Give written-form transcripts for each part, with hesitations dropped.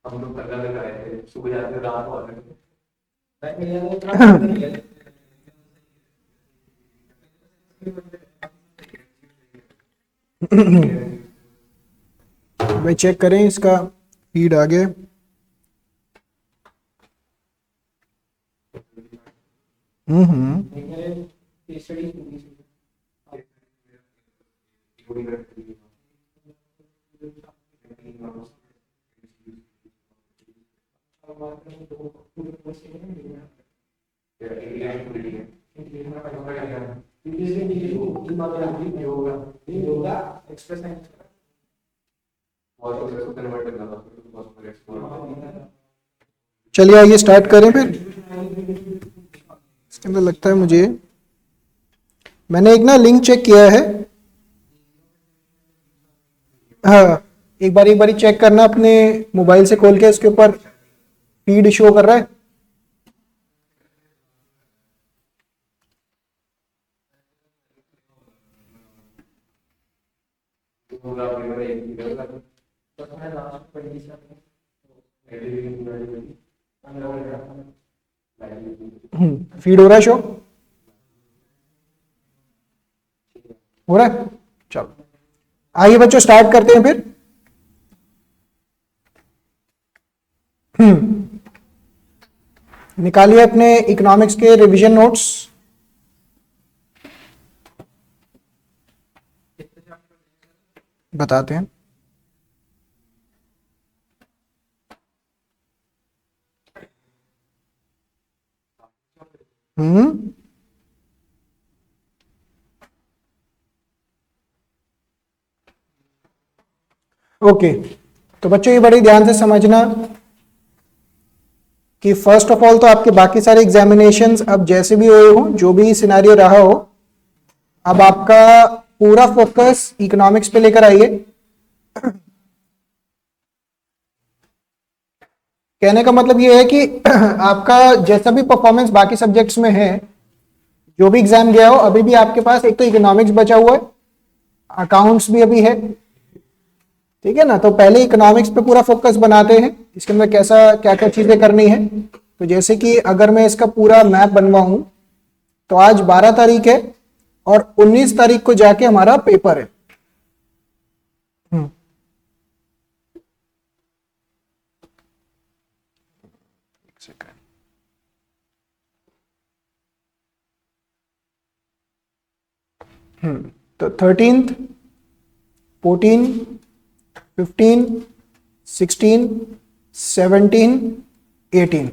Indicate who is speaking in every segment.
Speaker 1: हम लोग अलग अलग आए थे, सुबह जाते रात को आते थे।
Speaker 2: भाई चेक करें इसका फीड आ गया। चलिए आइए स्टार्ट करें फिर। इसके अंदर लगता है मुझे मैंने एक ना लिंक चेक किया है। हाँ, एक बारी चेक करना अपने मोबाइल से खोल के, इसके ऊपर फीड शो कर रहा है। फीड हो रहा है, शो हो रहा है। चलो आइए बच्चों स्टार्ट करते हैं फिर। निकालिए अपने इकोनॉमिक्स के रिवीजन नोट्स। बताते हैं। ओके, तो बच्चों ये बड़ी ध्यान से समझना कि फर्स्ट ऑफ ऑल तो आपके बाकी सारे एग्जामिनेशंस अब जैसे भी हुए हो, जो भी सिनेरियो रहा हो, अब आपका पूरा फोकस इकोनॉमिक्स पे लेकर आइए। कहने का मतलब ये है कि आपका जैसा भी परफॉर्मेंस बाकी सब्जेक्ट्स में है, जो भी एग्जाम गया हो, अभी भी आपके पास एक तो इकोनॉमिक्स बचा हुआ है, अकाउंट्स भी अभी है, ठीक है ना। तो पहले इकोनॉमिक्स पे पूरा फोकस बनाते हैं, इसके अंदर कैसा क्या क्या चीजें करनी है। तो जैसे कि अगर मैं इसका पूरा मैप बनवाऊं, तो आज 12 तारीख है और 19 तारीख को जाके हमारा पेपर है। तो 13th, 14, 15, 16, 17, 18,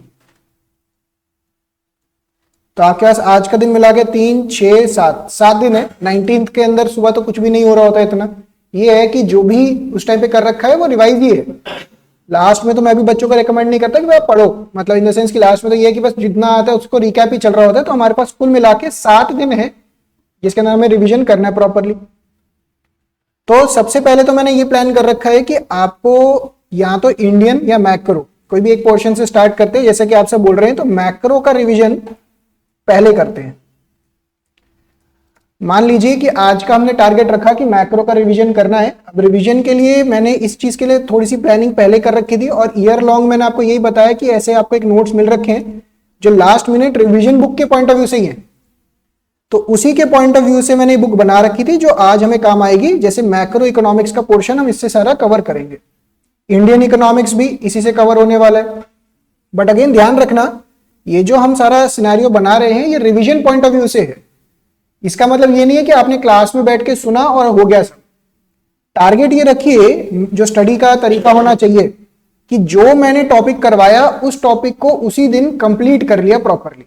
Speaker 2: तो आपके पास आज का दिन मिला के 3, 6, 7 दिन है। 19th के अंदर सुबह तो कुछ भी नहीं हो रहा होता इतना। ये है कि जो भी उस टाइम पे कर रखा है वो रिवाइज ही है। लास्ट में तो मैं भी बच्चों को रेकमेंड नहीं करता कि आप पढ़ो, मतलब इन द सेंस कि लास्ट में तो ये है कि बस जितना आता है उसको रिकैप ही चल रहा होता है। तो हमारे पास कुल मिला के 7 दिन है जिसके अंदर हमें रिविजन करना है प्रॉपरली। तो सबसे पहले तो मैंने ये प्लान कर रखा है कि आपको या तो इंडियन या मैक्रो कोई भी एक पोर्शन से स्टार्ट करते हैं। जैसे कि आप सब बोल रहे हैं, तो मैक्रो का रिवीजन पहले करते हैं। मान लीजिए कि आज का हमने टारगेट रखा कि मैक्रो का रिवीजन करना है। अब रिवीजन के लिए मैंने इस चीज के लिए थोड़ी सी प्लानिंग पहले कर रखी थी, और ईयर लॉन्ग मैंने आपको यही बताया कि ऐसे आपको एक नोट्स मिल रखे हैं जो लास्ट मिनट रिवीजन बुक के पॉइंट ऑफ व्यू से ही है। तो उसी के पॉइंट ऑफ व्यू से मैंने बुक बना रखी थी जो आज हमें काम आएगी। जैसे मैक्रो इकोनॉमिक्स का पोर्शन हम इससे सारा कवर करेंगे, इंडियन इकोनॉमिक्स भी इसी से कवर होने वाला है। बट अगेन ध्यान रखना, ये जो हम सारा सिनेरियो बना रहे हैं ये रिवीजन पॉइंट ऑफ व्यू से है। इसका मतलब ये नहीं है कि आपने क्लास में बैठ के सुना और हो गया सब। टारगेट ये रखिए, जो स्टडी का तरीका होना चाहिए कि जो मैंने टॉपिक करवाया उस टॉपिक को उसी दिन कंप्लीट कर लिया प्रॉपरली।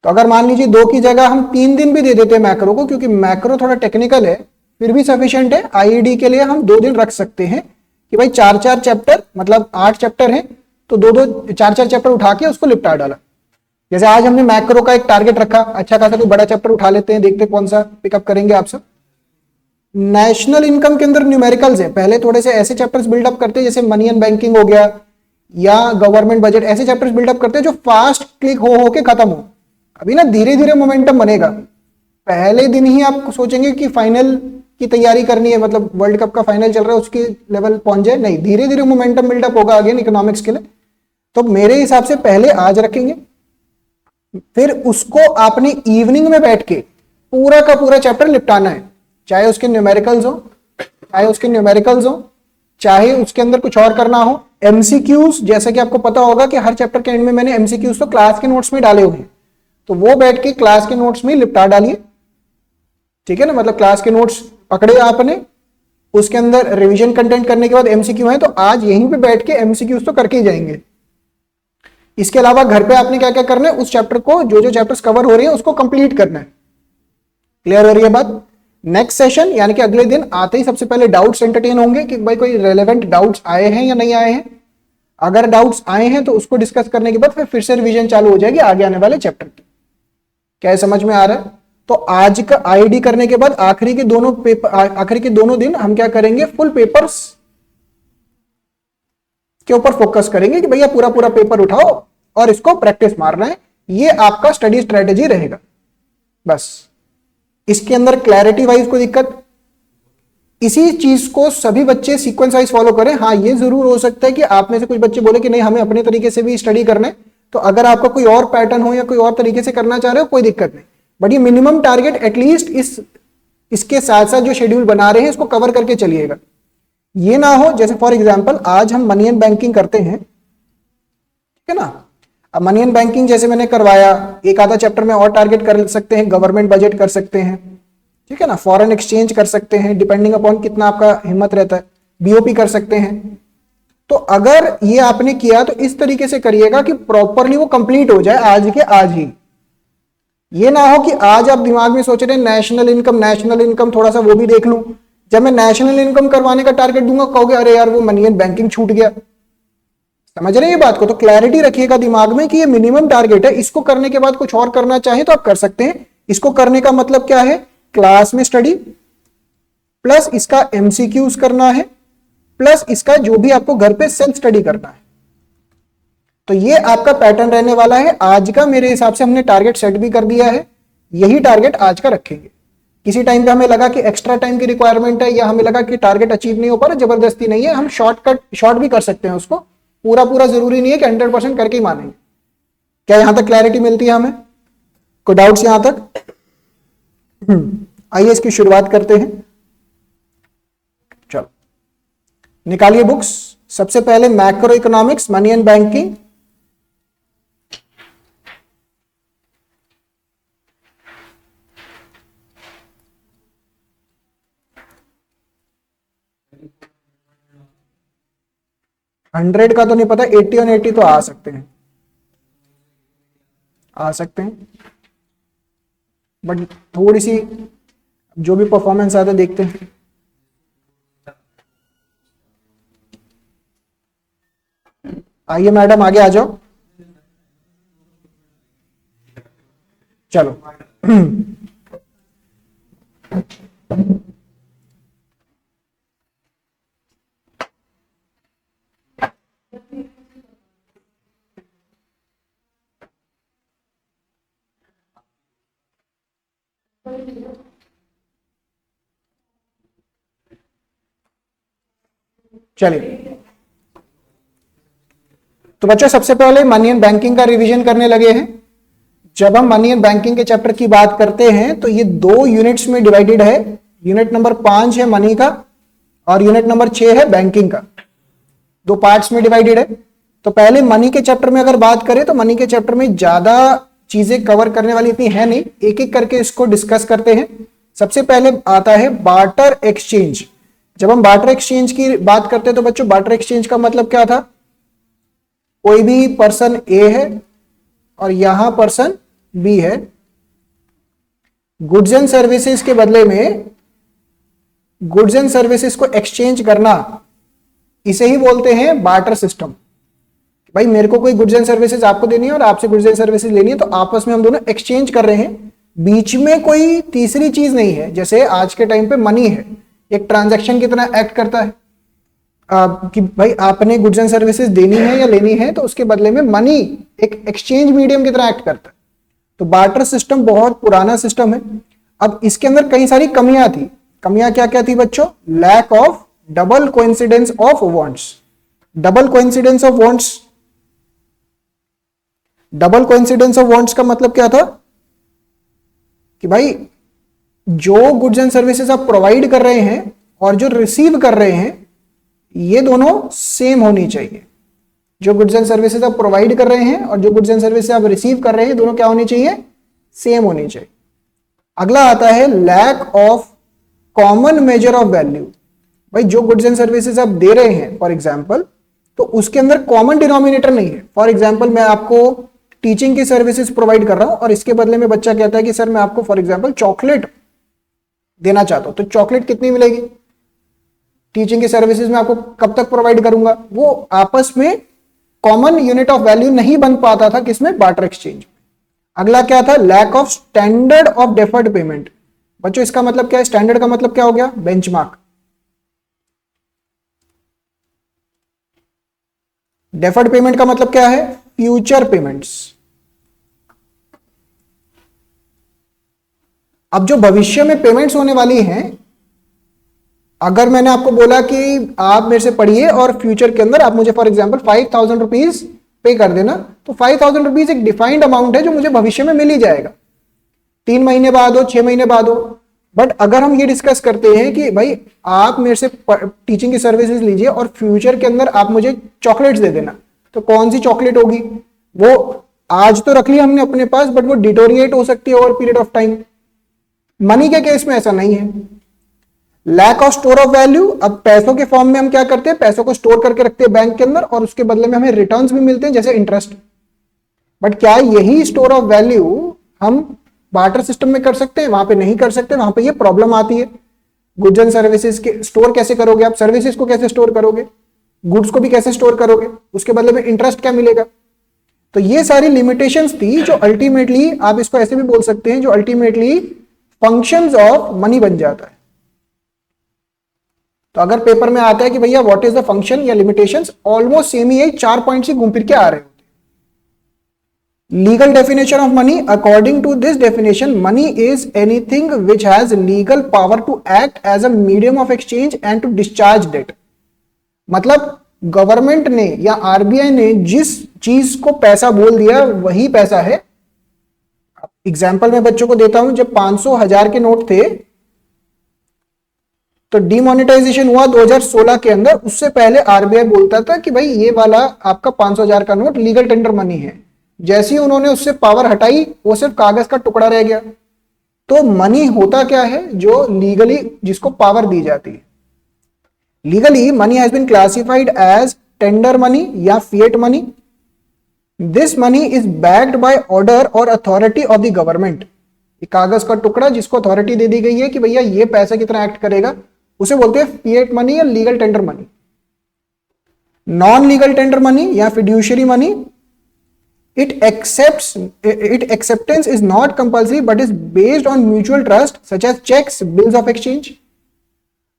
Speaker 2: तो अगर मान लीजिए 2 की जगह हम 3 दिन भी दे देते हैं मैक्रो को, क्योंकि मैक्रो थोड़ा टेक्निकल है, फिर भी सफिशिएंट है। आईईडी के लिए हम 2 दिन रख सकते हैं कि भाई 4-4 चैप्टर, मतलब 8 चैप्टर हैं, तो 2-2 4-4 चैप्टर उठा के उसको लिपटा डाला। जैसे आज हमने मैक्रो का एक टारगेट रखा, अच्छा खासा कोई बड़ा चैप्टर उठा लेते हैं, देखते कौन सा पिकअप करेंगे आप सब। नेशनल इनकम के अंदर न्यूमेरिकल्स है, पहले थोड़े से ऐसे चैप्टर्स बिल्डअप करते हैं जैसे मनी एंड बैंकिंग हो गया या गवर्नमेंट बजट, ऐसे चैप्टर्स बिल्डअप करते हैं जो फास्ट क्लिक हो के खत्म हो। अभी ना धीरे धीरे मोमेंटम बनेगा। पहले दिन ही आप सोचेंगे कि फाइनल की तैयारी करनी है, मतलब वर्ल्ड कप का फाइनल चल रहा है उसके लेवल पहुंच जाए, नहीं, धीरे धीरे मोमेंटम बिल्डअप होगा अगेन इकोनॉमिक्स के लिए। तो मेरे हिसाब से पहले आज रखेंगे, फिर उसको आपने इवनिंग में बैठ के पूरा का पूरा चैप्टर निपटाना है, चाहे उसके न्यूमेरिकल्स हो, चाहे उसके अंदर कुछ और करना हो। एमसीक्यूज, जैसा कि आपको पता होगा कि हर चैप्टर के एंड में मैंने एमसीक्यूज तो क्लास के नोट्स में डाले हुए हैं, तो वो बैठ के क्लास के नोट्स में निपटा डालिए, ठीक है ना। मतलब क्लास के नोट्स पकड़े आपने, उसके अंदर रिवीजन कंटेंट करने के बाद एमसीक्यू है, तो आज यहीं पे बैठ के एमसीक्यूज तो करके ही जाएंगे। इसके अलावा घर पे आपने क्या क्या करना है, उस चैप्टर को, जो चैप्टर्स कवर हो रहे हैं उसको कंप्लीट करना है। क्लियर हो रही है बात। नेक्स्ट सेशन यानी कि अगले दिन आते ही सबसे पहले डाउट्स एंटरटेन होंगे कि भाई कोई रेलेवेंट डाउट्स आए हैं या नहीं आए हैं। अगर डाउट्स आए हैं तो उसको डिस्कस करने के बाद फिर से रिवीजन चालू हो जाएगी आगे आने वाले चैप्टर की। क्या समझ में आ रहा है। तो आज का आईडी करने के बाद आखिरी के दोनों दिन हम क्या करेंगे, फुल पेपर्स के ऊपर फोकस करेंगे कि भैया पूरा पूरा पेपर उठाओ और इसको प्रैक्टिस मारना है। ये आपका स्टडी स्ट्रेटेजी रहेगा। बस इसके अंदर क्लैरिटी वाइज कोई दिक्कत, इसी चीज को सभी बच्चे सीक्वेंस वाइज फॉलो करें। हाँ, ये जरूर हो सकता है कि आप में से कुछ बच्चे बोले कि नहीं हमें अपने तरीके से भी स्टडी करना है, तो अगर आपका कोई और पैटर्न हो या कोई और तरीके से करना चाह रहे हो कोई दिक्कत नहीं, बट ये मिनिमम टारगेट एटलीस्ट इसके साथ साथ जो शेड्यूल बना रहे हैं इसको कवर करके चलिएगा। ये ना हो जैसे फॉर एग्जांपल आज हम मनी एंड बैंकिंग करते हैं, ठीक है ना। अब मनी एंड बैंकिंग जैसे मैंने करवाया, एक आधा चैप्टर में और टारगेट कर सकते हैं, गवर्नमेंट बजट कर सकते हैं, ठीक है ना, फॉरेन एक्सचेंज कर सकते हैं, डिपेंडिंग अपॉन कितना आपका हिम्मत रहता है, बीओपी कर सकते हैं। तो अगर ये आपने किया तो इस तरीके से करिएगा कि प्रॉपरली वो कंप्लीट हो जाए आज के आज ही। ये ना हो कि आज आप दिमाग में सोच रहे हैं नेशनल इनकम थोड़ा सा वो भी देख लूं, जब मैं नेशनल इनकम करवाने का टारगेट दूंगा कहोगे अरे यार वो मनी एंड बैंकिंग छूट गया। समझ रहे हैं ये बात को। तो क्लैरिटी रखिएगा दिमाग में कि ये मिनिमम टारगेट है, इसको करने के बाद कुछ और करना चाहे तो आप कर सकते हैं। इसको करने का मतलब क्या है, क्लास में स्टडी प्लस इसका एमसीक्यूज करना है प्लस इसका जो भी आपको घर पे सेल्फ स्टडी करना है। तो ये आपका पैटर्न रहने वाला है आज का। मेरे हिसाब से हमने टारगेट सेट भी कर दिया है, यही टारगेट आज का रखेंगे। किसी टाइम पे हमें लगा कि एक्स्ट्रा टाइम की रिक्वायरमेंट है या हमें लगा कि टारगेट अचीव नहीं हो पा रहा, जबरदस्ती नहीं है, हम शॉर्ट भी कर सकते हैं उसको। पूरा जरूरी नहीं है कि 100% करके ही मानेंगे। क्या यहां तक क्लैरिटी मिलती है हमें, कोई डाउट्स यहां तक। आइए इसकी शुरुआत करते हैं। चलो निकालिए बुक्स। सबसे पहले macro economics money and banking, hundred का तो नहीं पता, 80 और 80 तो आ सकते हैं, बट थोड़ी सी जो भी परफॉर्मेंस आता है देखते हैं। आइए मैडम आगे आ जाओ। चलो चलिए, तो बच्चों सबसे पहले मनी एंड बैंकिंग का रिवीजन करने लगे हैं। जब हम मनी एंड बैंकिंग के चैप्टर की बात करते हैं तो ये 2 यूनिट्स में डिवाइडेड है। यूनिट नंबर 5 है मनी का और यूनिट नंबर 6 है बैंकिंग का। 2 पार्ट्स में डिवाइडेड है। तो पहले मनी के चैप्टर में अगर बात करें तो मनी के चैप्टर में ज्यादा चीजें कवर करने वाली इतनी है नहीं, एक एक करके इसको डिस्कस करते हैं। सबसे पहले आता है बार्टर एक्सचेंज। जब हम बार्टर एक्सचेंज की बात करते हैं तो बच्चों बार्टर एक्सचेंज का मतलब क्या था, कोई भी पर्सन ए है और यहां पर्सन बी है, गुड्स एंड सर्विसेज के बदले में गुड्स एंड सर्विसेज को एक्सचेंज करना, इसे ही बोलते हैं बार्टर सिस्टम। भाई मेरे को कोई गुड्स एंड सर्विसेज आपको देनी है और आपसे गुड्स एंड सर्विसेज लेनी है, तो आपस में हम दोनों एक्सचेंज कर रहे हैं, बीच में कोई तीसरी चीज नहीं है। जैसे आज के टाइम पे मनी है, एक ट्रांजैक्शन की तरह एक्ट करता है कि भाई आपने गुड्स एंड सर्विसेज देनी है या लेनी है, तो उसके बदले में मनी एक एक्सचेंज मीडियम की तरह एक्ट करता है। तो बार्टर सिस्टम बहुत पुराना सिस्टम है। अब इसके अंदर कई सारी कमियां थी। कमियां क्या क्या थी बच्चों? Lack of double coincidence of wants. Double coincidence of wants, double coincidence of wants का मतलब क्या था कि भाई जो गुड्स एंड सर्विसेज आप प्रोवाइड कर रहे हैं और जो रिसीव कर रहे हैं ये दोनों सेम होनी चाहिए। जो गुड्स एंड सर्विसेज आप प्रोवाइड कर रहे हैं और जो गुड्स एंड सर्विसेज आप रिसीव कर रहे हैं दोनों क्या होनी चाहिए? सेम होनी चाहिए। अगला आता है lack of common measure of value. भाई जो गुड्स एंड सर्विसेज आप दे रहे हैं फॉर एग्जांपल, तो उसके अंदर कॉमन डिनोमिनेटर नहीं है। फॉर एग्जांपल मैं आपको टीचिंग की सर्विसेज प्रोवाइड कर रहा हूं और इसके बदले में बच्चा कहता है कि सर मैं आपको फॉर एग्जांपल चॉकलेट देना चाहता हूं, तो चॉकलेट कितनी मिलेगी? टीचिंग की सर्विसेज में आपको कब तक प्रोवाइड करूंगा? वो आपस में कॉमन यूनिट ऑफ वैल्यू नहीं बन पाता था, किसमें? Barter exchange. अगला क्या था? Lack of standard of deferred payment. बच्चों इसका मतलब क्या है? स्टैंडर्ड का मतलब क्या हो गया? बेंचमार्क। डेफर्ड पेमेंट का मतलब क्या है? Future payments. अब जो भविष्य में पेमेंट्स होने वाली हैं, अगर मैंने आपको बोला कि आप मेरे से पढ़िए और फ्यूचर के अंदर आप मुझे फॉर एग्जांपल 5,000 रुपीज पे कर देना, तो 5,000 रुपीज एक डिफाइंड अमाउंट है जो मुझे भविष्य में मिल ही जाएगा, 3 महीने बाद हो, 6 महीने बाद हो। बट अगर हम ये डिस्कस करते हैं कि भाई आप मेरे से टीचिंग की सर्विसेज लीजिए और फ्यूचर के अंदर आप मुझे चॉकलेट्स दे देना, तो कौन सी चॉकलेट होगी? वो आज तो रख ली हमने अपने पास, बट वो डिटोरिएट हो सकती है over period of time. Money के केस में ऐसा नहीं है। Lack of store of value. अब पैसों के फॉर्म में हम क्या करते हैं? पैसों को स्टोर करके रखते हैं बैंक के अंदर और उसके बदले में हमें रिटर्न्स भी मिलते हैं जैसे इंटरेस्ट। बट क्या यही स्टोर ऑफ वैल्यू हम बार्टर सिस्टम में कर सकते हैं? वहां पे नहीं कर सकते, वहां पे ये प्रॉब्लम आती है। गुड्स एंड सर्विसेज के स्टोर कैसे करोगे आप? सर्विसेज को कैसे स्टोर करोगे? गुड्स को भी कैसे स्टोर करोगे? उसके बदले में इंटरेस्ट क्या मिलेगा? तो ये सारी लिमिटेशंस थी जो अल्टीमेटली, आप इसको ऐसे भी बोल सकते हैं, जो अल्टीमेटली फंक्शंस ऑफ मनी बन जाता है। तो अगर पेपर में आता है कि भैया व्हाट इज द फंक्शन या लिमिटेशंस, ऑलमोस्ट सेम ही है, 4 पॉइंट से घूम फिर के आ रहे होते हैं। Legal definition of money. According to this definition, money is anything which has legal power to act as a medium of exchange and to discharge debt. मतलब गवर्नमेंट ने या आरबीआई ने जिस चीज को पैसा बोल दिया वही पैसा है। एग्जाम्पल मैं बच्चों को देता हूं, जब 500, 1000 के नोट थे तो डिमोनेटाइजेशन हुआ 2016 के अंदर। उससे पहले आरबीआई बोलता था कि भाई ये वाला आपका 500, 1000 का नोट लीगल टेंडर मनी है। जैसे ही उन्होंने उससे पावर हटाई, वो सिर्फ कागज का टुकड़ा रह गया। तो मनी होता क्या है? जो लीगली जिसको पावर दी जाती है। Legally money has been classified as tender money या fiat money. This money is backed by order और अथॉरिटी ऑफ द गवर्नमेंट। कागज का टुकड़ा जिसको अथॉरिटी दे दी गई है कि भैया ये पैसा कितना एक्ट करेगा, उसे बोलते हैं फिएट मनी या legal tender money. Non legal tender money या fiduciary money, it acceptance is not compulsory but is based on mutual trust such as cheques, bills of exchange.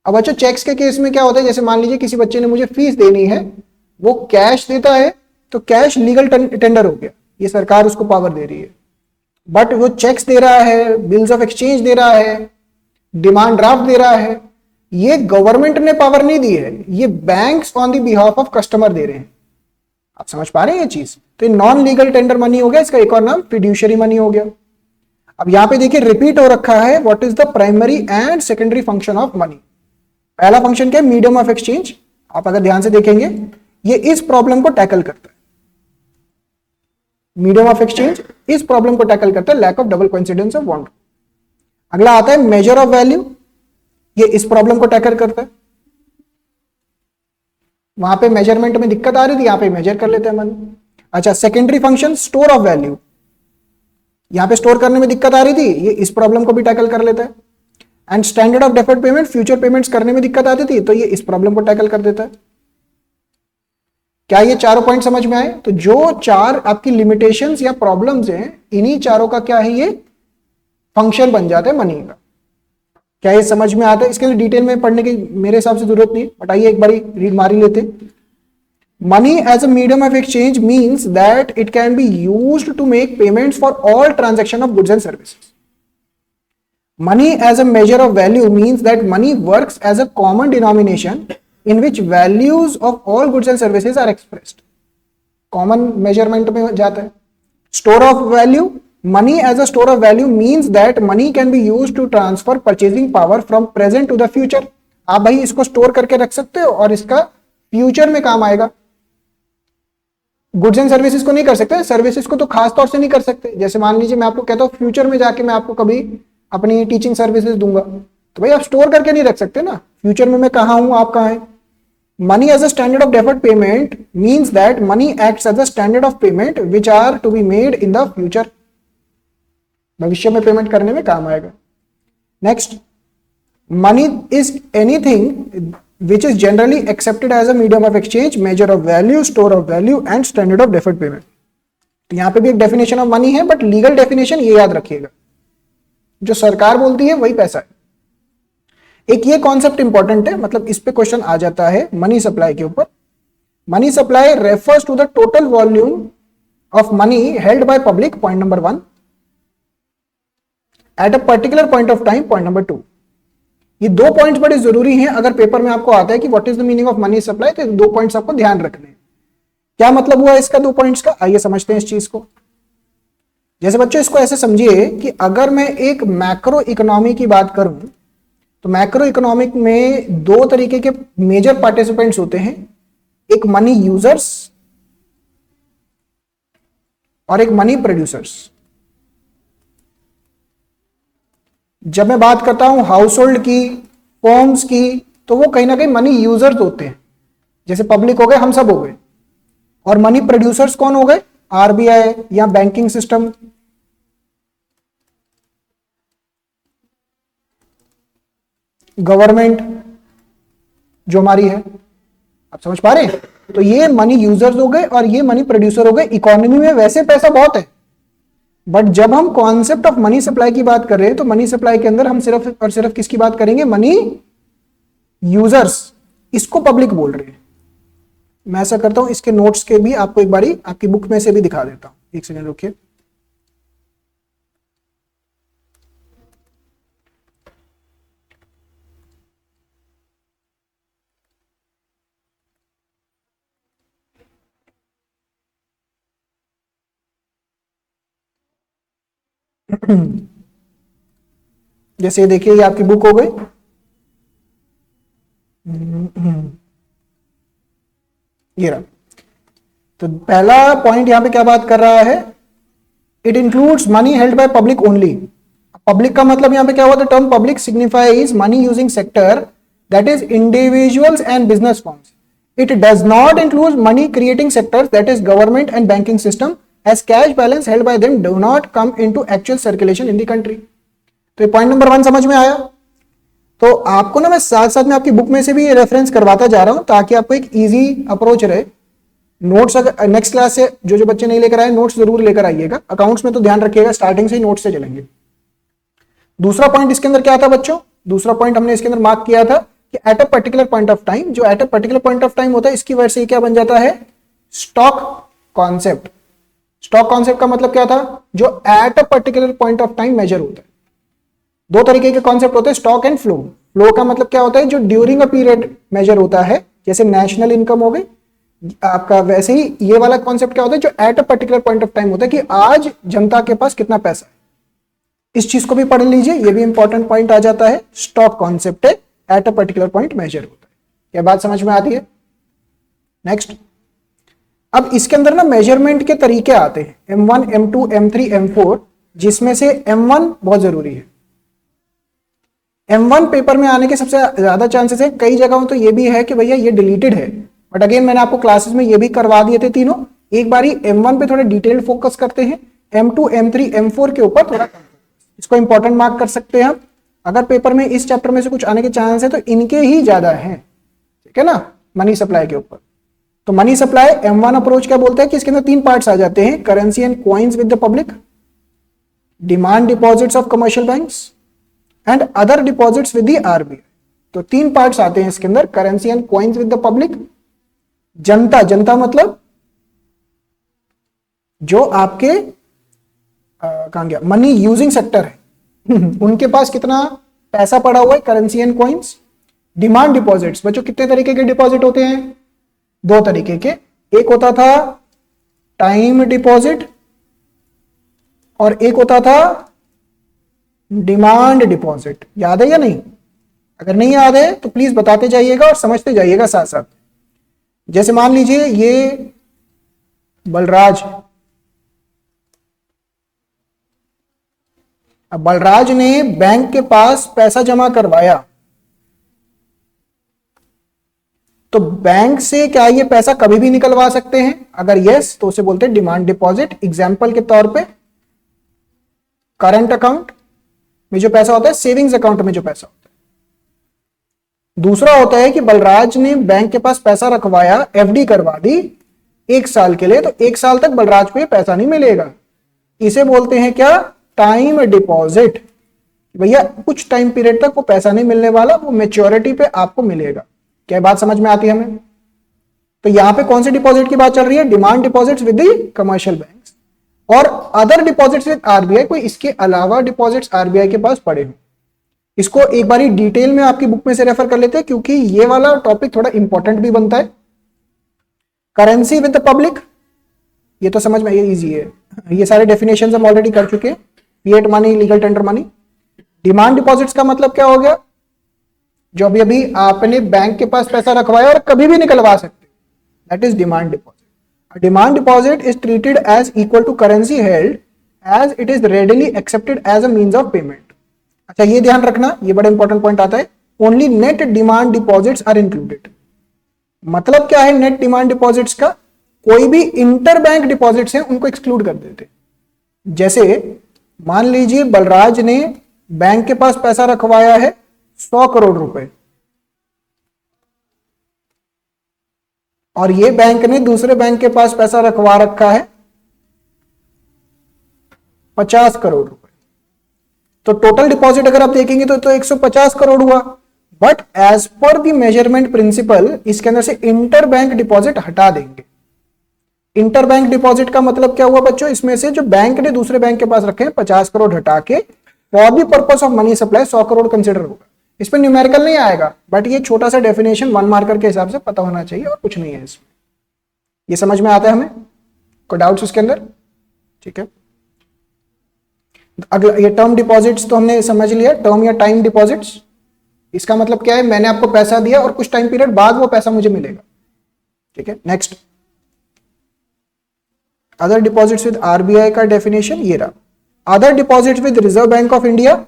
Speaker 2: अब अच्छा, चेक्स के केस में क्या होता है? जैसे मान लीजिए किसी बच्चे ने मुझे फीस देनी है, वो कैश देता है, तो कैश लीगल टेंडर हो गया, ये सरकार उसको पावर दे रही है। बट वो चेक्स दे रहा है, बिल्स ऑफ एक्सचेंज दे रहा है, डिमांड ड्राफ्ट दे रहा है, ये गवर्नमेंट ने पावर नहीं दी है, ये banks on the behalf of customer दे रहे हैं। आप समझ पा रहे हैं ये चीज? तो ये नॉन लीगल टेंडर मनी हो गया, इसका एक और नाम फिड्यूशियरी मनी हो गया। अब यहां पे देखिए रिपीट हो रखा है, what is the primary and secondary function of money. पहला फंक्शन क्या है? Medium of exchange. आप अगर ध्यान से देखेंगे ये इस प्रॉब्लम को टैकल करता है। मीडियम ऑफ एक्सचेंज इस प्रॉब्लम को टैकल करता है, lack of double coincidence of want. अगला आता है मेजर ऑफ वैल्यू, ये इस प्रॉब्लम को टैकल करता है। वहां पे मेजरमेंट में दिक्कत आ रही थी, यहां पे मेजर कर लेते हैं मन। अच्छा, secondary function store of value, यहां पे स्टोर करने में दिक्कत आ रही थी, ये इस प्रॉब्लम को भी टैकल कर लेता है। And standard of deferred payment, future payments करने में दिक्कत आती थी, तो ये इस प्रॉब्लम को टैकल कर देता है। क्या ये चारों पॉइंट समझ में आए? तो जो चार आपकी लिमिटेशंस या प्रॉब्लम्स हैं, इन्हीं चारों का क्या है? ये फंक्शन बन जाता है मनी का। क्या ये समझ में आता है? इसके लिए डिटेल में पढ़ने की मेरे हिसाब से जरूरत नहीं, बट आइए एक बारी रीड मार ही लेते। Money as a medium of exchange means that it can be used to make payments for all transaction of goods and services. Money as a measure of value means that money works as a common denomination in which values of all goods and services are expressed. Common measurement में जाता है. Store of value, money as a store of value means that money can be used to transfer purchasing power from present to the future. आप भाई इसको store करके रख सकते हो और इसका फ्यूचर में काम आएगा. गुड्स एंड सर्विसेज को नहीं कर सकते, सर्विसेज को तो खास तौर से नहीं कर सकते. जैसे मान लीजिए मैं आपको कहता हूँ फ्यूचर में जाके मैं आपको कभी अपनी टीचिंग सर्विसेज दूंगा, तो भाई आप स्टोर करके नहीं रख सकते ना. फ्यूचर में मैं कहाँ हूं, आप कहाँ हैं. Money as a standard of deferred payment means that money acts as a standard of payment which are to be made in the future. भविष्य में पेमेंट करने में काम आएगा. Next, money is anything which is generally accepted as a medium of exchange, measure of value, store of value and standard of deferred payment. तो यहां पे भी एक डेफिनेशन ऑफ मनी है, बट लीगल डेफिनेशन ये याद रखिएगा, जो सरकार बोलती है वही पैसा है. एक ये कॉन्सेप्ट इंपॉर्टेंट है, मतलब इस पे क्वेश्चन आ जाता है मनी सप्लाई के ऊपर. Money supply refers to the total volume of money held by public, point number 1, at a particular point of time, point number 2. ये दो पॉइंट्स बड़े जरूरी हैं. अगर पेपर में आपको आता है कि what is the meaning of money supply, तो दो पॉइंट्स आपको ध्यान रखने हैं. क्या मतलब हुआ इसका दो पॉइंट्स का, आइए समझते हैं इस चीज को. जैसे बच्चों इसको ऐसे समझिए कि अगर मैं एक मैक्रो इकोनॉमी की बात करूं, तो मैक्रो इकोनॉमिक में दो तरीके के मेजर पार्टिसिपेंट्स होते हैं. एक मनी यूजर्स और एक मनी प्रोड्यूसर्स. जब मैं बात करता हूं हाउस होल्ड की, फॉर्म्स की, तो वो कहीं ना कहीं मनी यूजर्स होते हैं. जैसे पब्लिक हो गए, हम सब हो गए. और मनी प्रोड्यूसर्स कौन हो गए, आरबीआई या बैंकिंग सिस्टम. गवर्नमेंट जो हमारी है, आप समझ पा रहे हैं. तो ये मनी यूजर्स हो गए और ये मनी प्रोड्यूसर हो गए. इकोनॉमी में वैसे पैसा बहुत है, बट जब हम कॉन्सेप्ट ऑफ मनी सप्लाई की बात कर रहे हैं, तो मनी सप्लाई के अंदर हम सिर्फ और सिर्फ किसकी बात करेंगे, मनी यूजर्स. इसको पब्लिक बोल रहे हैं. मैं ऐसा करता हूं, इसके नोट्स के भी आपको एक बारी आपकी बुक में से भी दिखा देता हूं. एक सेकंड रुकिए. जैसे देखिए ये आपकी बुक हो गई. ये रहा. तो पहला पॉइंट यहां पे क्या बात कर रहा है, it includes money held by public only. Public का मतलब यहां पे क्या हुआ, the term public signifies money using sector, that is individuals and business firms. It does not include money creating sectors, that is government and banking system, as cash balance held by them do not come into actual circulation in the country. तो ये point number 1 समझ में आया. तो आपको ना मैं साथ साथ में आपकी बुक में से भी रेफरेंस करवाता जा रहा हूं, ताकि आपको एक इजी अप्रोच रहे. नोट्स अगर नेक्स्ट क्लास से जो बच्चे नहीं लेकर आए, नोट्स जरूर लेकर आइएगा. अकाउंट्स में तो ध्यान रखिएगा, स्टार्टिंग से ही नोट्स से चलेंगे. दूसरा पॉइंट इसके अंदर क्या था बच्चों, दूसरा पॉइंट हमने इसके अंदर मार्क किया था कि at a particular point of time. जो at a particular point of time होता है, इसकी वजह से क्या बन जाता है, स्टॉक कॉन्सेप्ट. स्टॉक कॉन्सेप्ट का मतलब क्या था, जो at a particular point of time measure होता है. दो तरीके के कॉन्सेप्ट होते हैं, स्टॉक एंड फ्लो. फ्लो का मतलब क्या होता है, जो ड्यूरिंग अ पीरियड मेजर होता है, जैसे नेशनल इनकम हो गई आपका. वैसे ही ये वाला कॉन्सेप्ट क्या होता है, जो at a particular point of time होता है, कि आज जनता के पास कितना पैसा है. इस चीज को भी पढ़ लीजिए, ये भी इंपॉर्टेंट पॉइंट आ जाता है. स्टॉक कॉन्सेप्ट है, at a particular point measure होता है. क्या बात समझ में आती है. नेक्स्ट, अब इसके अंदर ना मेजरमेंट के तरीके आते हैं, M1, M2, M3, M4, जिसमें से M1 बहुत जरूरी है. M1 पेपर में आने के सबसे ज्यादा चांसेस है. कई जगहों तो ये भी है कि भैया ये डिलीटेड है, बट अगेन मैंने आपको क्लासेस में ये भी करवा दिए थे तीनों. एक बारी M1 पे थोड़ा डिटेल फोकस करते हैं, M2, M3, M4 के ऊपर थोड़ा, इसको इंपॉर्टेंट मार्क कर सकते हैं आप. अगर पेपर में इस चैप्टर में से कुछ आने के चांस है, तो इनके ही ज्यादा है. ठीक है ना, मनी सप्लाई के ऊपर. तो मनी सप्लाई M1 अप्रोच क्या बोलते हैं कि इसके अंदर 3 पार्ट्स आ जाते हैं, currency and coins with the public, demand deposits of commercial banks and other deposits with the RBI. तो 3 पार्ट्स आते हैं इसके अंदर, currency and coins with the public. जनता, जनता मतलब जो आपके कहां गया, मनी यूजिंग सेक्टर है. उनके पास कितना पैसा पड़ा हुआ है, currency and coins. Demand deposits बच्चों कितने तरीके के डिपॉजिट होते हैं, दो तरीके के, एक होता था टाइम डिपॉजिट और एक होता था डिमांड डिपॉजिट। याद है या नहीं? अगर नहीं याद है तो प्लीज बताते जाइएगा और समझते जाइएगा साथ साथ। जैसे मान लीजिए ये बलराज, अब बलराज ने बैंक के पास पैसा जमा करवाया, तो बैंक से क्या ये पैसा कभी भी निकलवा सकते हैं? अगर यस तो उसे बोलते हैं डिमांड डिपॉजिट। एग्जाम्पल के तौर पे करंट अकाउंट में जो पैसा होता है, सेविंग्स अकाउंट में जो पैसा होता है। दूसरा होता है कि बलराज ने बैंक के पास पैसा रखवाया, एफडी करवा दी 1 साल के लिए, तो 1 साल तक बलराज को ये पैसा नहीं मिलेगा। इसे बोलते हैं क्या? Time deposit. भैया कुछ टाइम पीरियड तक वो पैसा नहीं मिलने वाला, वो मेच्योरिटी पे आपको मिलेगा। क्या बात समझ में आती है हमें? तो यहां पे कौन से डिपॉजिट की बात चल रही है? Demand deposits with the commercial banks और अदर डिपॉजिट्स विद आरबीआई। कोई इसके अलावा डिपॉजिट्स आरबीआई के पास पड़े हो, इसको एक बारी डिटेल में आपकी बुक में से रेफर कर लेते हैं, क्योंकि ये वाला टॉपिक थोड़ा इंपॉर्टेंट भी बनता है। करेंसी विद द पब्लिक, ये तो समझ में, ये इजी है, ये सारे डेफिनेशन हम ऑलरेडी कर चुके हैं। Fiat money, legal tender money. Demand deposits का मतलब क्या हो गया? जो अभी अभी आपने बैंक के पास पैसा रखवाया और कभी भी निकलवा सकते, that is demand deposit. Demand deposit is treated as equal to currency held as it is readily accepted as a means of payment. अच्छा ये ध्यान रखना, ये बड़ा इंपॉर्टेंट पॉइंट आता है। Only net demand deposits are included. मतलब क्या है नेट डिमांड डिपॉजिट्स का? कोई भी इंटर बैंक डिपॉजिट्स हैं उनको एक्सक्लूड कर देते। जैसे मान लीजिए बलराज ने बैंक के पास पैसा रखवाया है 100 करोड़ रुपए, और ये बैंक ने दूसरे बैंक के पास पैसा रखवा रखा है 50 करोड़ रुपए, तो टोटल डिपॉजिट अगर आप देखेंगे तो 150 करोड़ हुआ। But as per the measurement principle इसके अंदर से इंटर बैंक डिपॉजिट हटा देंगे। इंटर बैंक डिपॉजिट का मतलब क्या हुआ बच्चों? इसमें से जो बैंक ने दूसरे बैंक के पास रखे हैं 50 करोड़ हटा के for the purpose of money supply 100 crore consider होगा। इस पर न्यूमेरिकल नहीं आएगा, बट ये छोटा सा डेफिनेशन 1 मार्कर के हिसाब से पता होना चाहिए और कुछ नहीं है इसमें। ये समझ में आता है हमें? कोई डाउट्स उसके अंदर? ठीक है, अगला ये टर्म डिपॉजिट्स तो हमने समझ लिया। टर्म या टाइम डिपॉजिट्स, इसका मतलब क्या है? मैंने आपको पैसा दिया और कुछ टाइम पीरियड बाद वो पैसा मुझे मिलेगा। ठीक है, next other deposits with RBI का डेफिनेशन ये रहा। Other deposits with reserve bank of India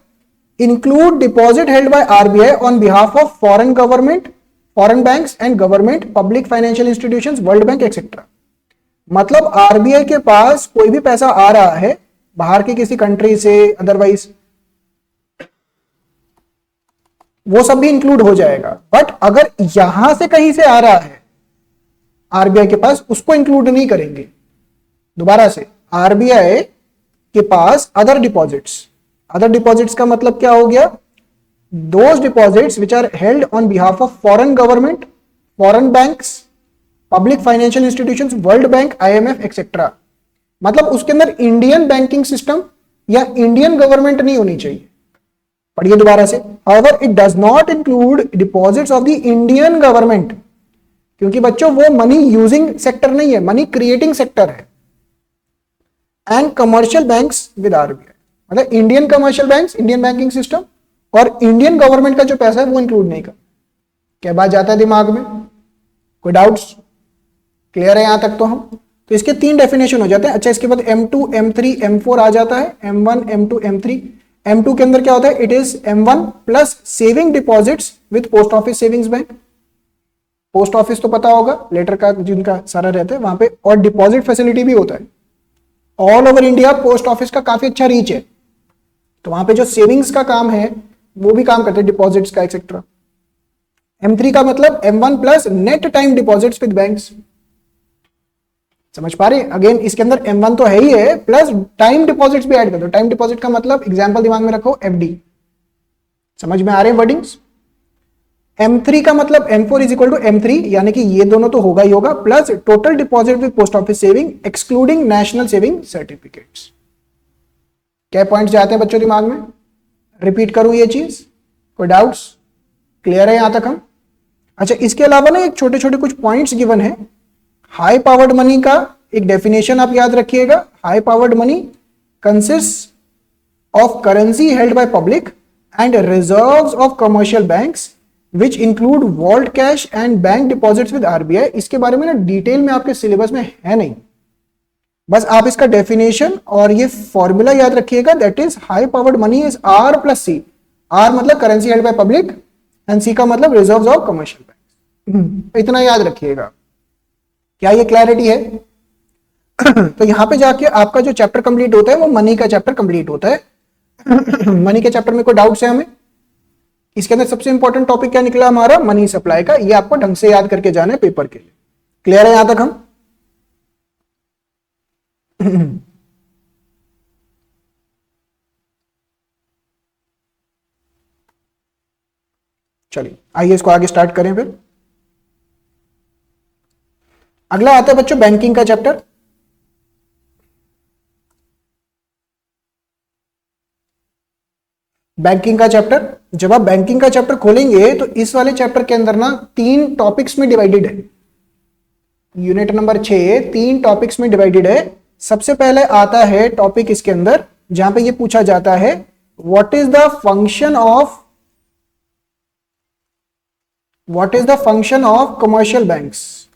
Speaker 2: include deposit held by RBI on behalf of foreign government, foreign banks and government, public financial institutions, World Bank etc. मतलब RBI के पास कोई भी पैसा आ रहा है बाहर की किसी कंट्री से, अदरवाइज वो सब भी इंक्लूड हो जाएगा। बट अगर यहां से कहीं से आ रहा है आरबीआई के पास, उसको इंक्लूड नहीं करेंगे। दोबारा से, आरबीआई के पास अदर डिपॉजिट्स, अदर डिपॉजिट्स का मतलब क्या हो गया? Those deposits which are held on behalf of foreign government, foreign banks, public financial institutions, world bank, IMF etcetera. मतलब उसके अंदर इंडियन बैंकिंग सिस्टम या इंडियन गवर्नमेंट नहीं होनी चाहिए। पढ़िए दोबारा से, however it does not include deposits of the Indian government, क्योंकि बच्चों वो मनी यूजिंग सेक्टर नहीं है, मनी क्रिएटिंग सेक्टर है। And commercial banks with RBI, मतलब Indian commercial banks, Indian banking system और इंडियन गवर्नमेंट का जो पैसा है वो इंक्लूड नहीं कर। क्या बात जाता है दिमाग में? कोई डाउट्स? क्लियर है यहां तक तो हम? तो इसके 3 डेफिनेशन हो जाते हैं। अच्छा इसके बाद M2, M3, M4 आ जाता है। M1, M2, M3। M2 के अंदर क्या होता है? It is M1 plus saving deposits with post office savings bank. Post office तो पता होगा, लेटर का जिनका सारा रहता है वहां पे, और डिपॉजिट फैसिलिटी भी होता है। All over India post office का काफी अच्छा रीच है, तो वहां पे जो सेविंग्स का काम है वो भी काम करते हैं, डिपॉजिट्स का एक्सेट्रा। M3 का मतलब M1 plus net time deposits with banks. समझ पा रहे? अगेन इसके अंदर M1 तो है ही है, प्लस टाइम डिपॉजिट्स भी ऐड कर दो। टाइम डिपॉजिट का मतलब एग्जांपल दिमाग में रखो, FD। समझ में आ रहे हैं वर्डिंग्स? M3 का मतलब M4 is equal to M3, यानी कि ये दोनों तो होगा ही होगा, plus total deposit with post office saving excluding national saving certificates. क्या पॉइंट्स जाते हैं बच्चों दिमाग में? रिपीट करूं ये चीज? कोई डाउट्स? क्लियर है यहां तक हम? अच्छा, इसके अलावा ना एक छोटे छोटे कुछ पॉइंट्स गिवन है। हाई पावर्ड मनी का एक डेफिनेशन आप याद रखिएगा। High powered money consist of currency held by public and reserves of commercial banks which include vault cash and bank deposits with RBI. इसके बारे में ना डिटेल में आपके सिलेबस में है नहीं, बस आप इसका डेफिनेशन और ये फॉर्मूला याद रखिएगा। That is high powered money is R plus C. R मतलब currency held by public and C का मतलब रिजर्व्स ऑफ कमर्शियल बैंक। इतना याद रखिएगा। क्या ये क्लैरिटी है? तो यहां पे जाके आपका जो चैप्टर कंप्लीट होता है वो मनी का चैप्टर कंप्लीट होता है। मनी के चैप्टर में कोई डाउट्स है हमें? इसके अंदर सबसे इंपॉर्टेंट टॉपिक क्या निकला हमारा? मनी सप्लाई का। ये आपको ढंग से याद करके जाना है पेपर के लिए। क्लियर है यहां तक हम? चलिए आइए इसको आगे स्टार्ट करें फिर। अगला आता है बच्चों बैंकिंग का चैप्टर। बैंकिंग का चैप्टर, जब आप बैंकिंग का चैप्टर खोलेंगे तो इस वाले चैप्टर के अंदर ना 3 टॉपिक्स में डिवाइडेड है। यूनिट नंबर 6 3 टॉपिक्स में डिवाइडेड है। सबसे पहले आता है टॉपिक इसके अंदर जहां पे ये पूछा जाता है what is the function of commercial banks.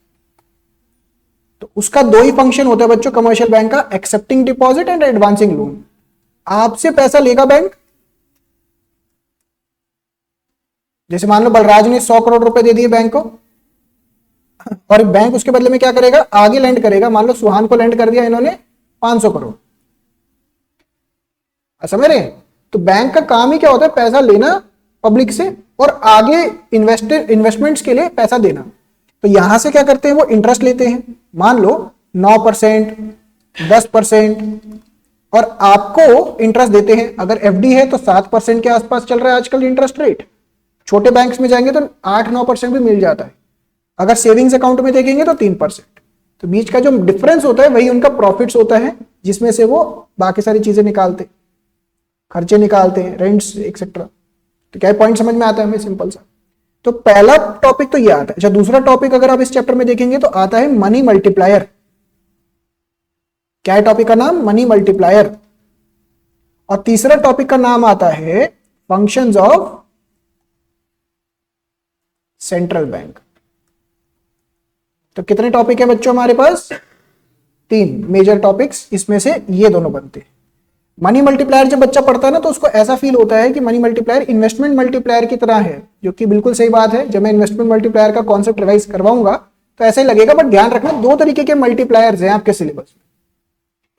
Speaker 2: तो उसका 2 ही फंक्शन होता है बच्चों कमर्शियल बैंक का, accepting deposit and advancing loan. आपसे पैसा लेगा बैंक, जैसे मान लो बलराज ने 100 करोड़ रुपए दे दिए बैंक को, और बैंक उसके बदले में क्या करेगा? आगे लैंड करेगा। मान लो सुहान को लैंड कर दिया इन्होंने 500 करोड़। समझ रहे हैं? तो बैंक का काम ही क्या होता है? पैसा लेना पब्लिक से और आगे इन्वेस्टमेंट्स के लिए पैसा देना। तो यहां से क्या करते हैं? वो इंटरेस्ट लेते हैं, मान लो 9%, 10%, और आपको इंटरेस्ट देते हैं। अगर एफडी है तो 7% के आसपास चल रहा है आजकल इंटरेस्ट रेट। छोटे बैंक्स में जाएंगे तो 8-9% भी मिल जाता है। अगर सेविंग्स अकाउंट में देखेंगे तो 3%। तो बीच का जो डिफरेंस होता है वही उनका प्रॉफिट्स होता है, जिसमें से वो बाकी सारी चीजें निकालते, खर्चे निकालते हैं, रेंट्स एक्सेट्रा। तो क्या पॉइंट समझ में आता है हमें? सिंपल सा। तो पहला टॉपिक तो ये आता है। अच्छा, दूसरा टॉपिक अगर आप इस चैप्टर में देखेंगे तो आता है मनी मल्टीप्लायर। क्या है टॉपिक का नाम? Money multiplier. और तीसरा टॉपिक का नाम आता है फंक्शंस ऑफ सेंट्रल बैंक। तो कितने टॉपिक है बच्चों हमारे पास? 3 मेजर टॉपिक्स, इसमें से ये दोनों बनते हैं। मनी मल्टीप्लायर जब बच्चा पढ़ता है ना तो उसको ऐसा फील होता है कि मनी मल्टीप्लायर इन्वेस्टमेंट मल्टीप्लायर की तरह है, जो कि बिल्कुल सही बात है। जब मैं इन्वेस्टमेंट मल्टीप्लायर का कॉन्सेप्ट रिवाइज करवाऊंगा तो ऐसा ही लगेगा, बट ध्यान रखना 2 तरीके के मल्टीप्लायर्स हैं आपके सिलेबस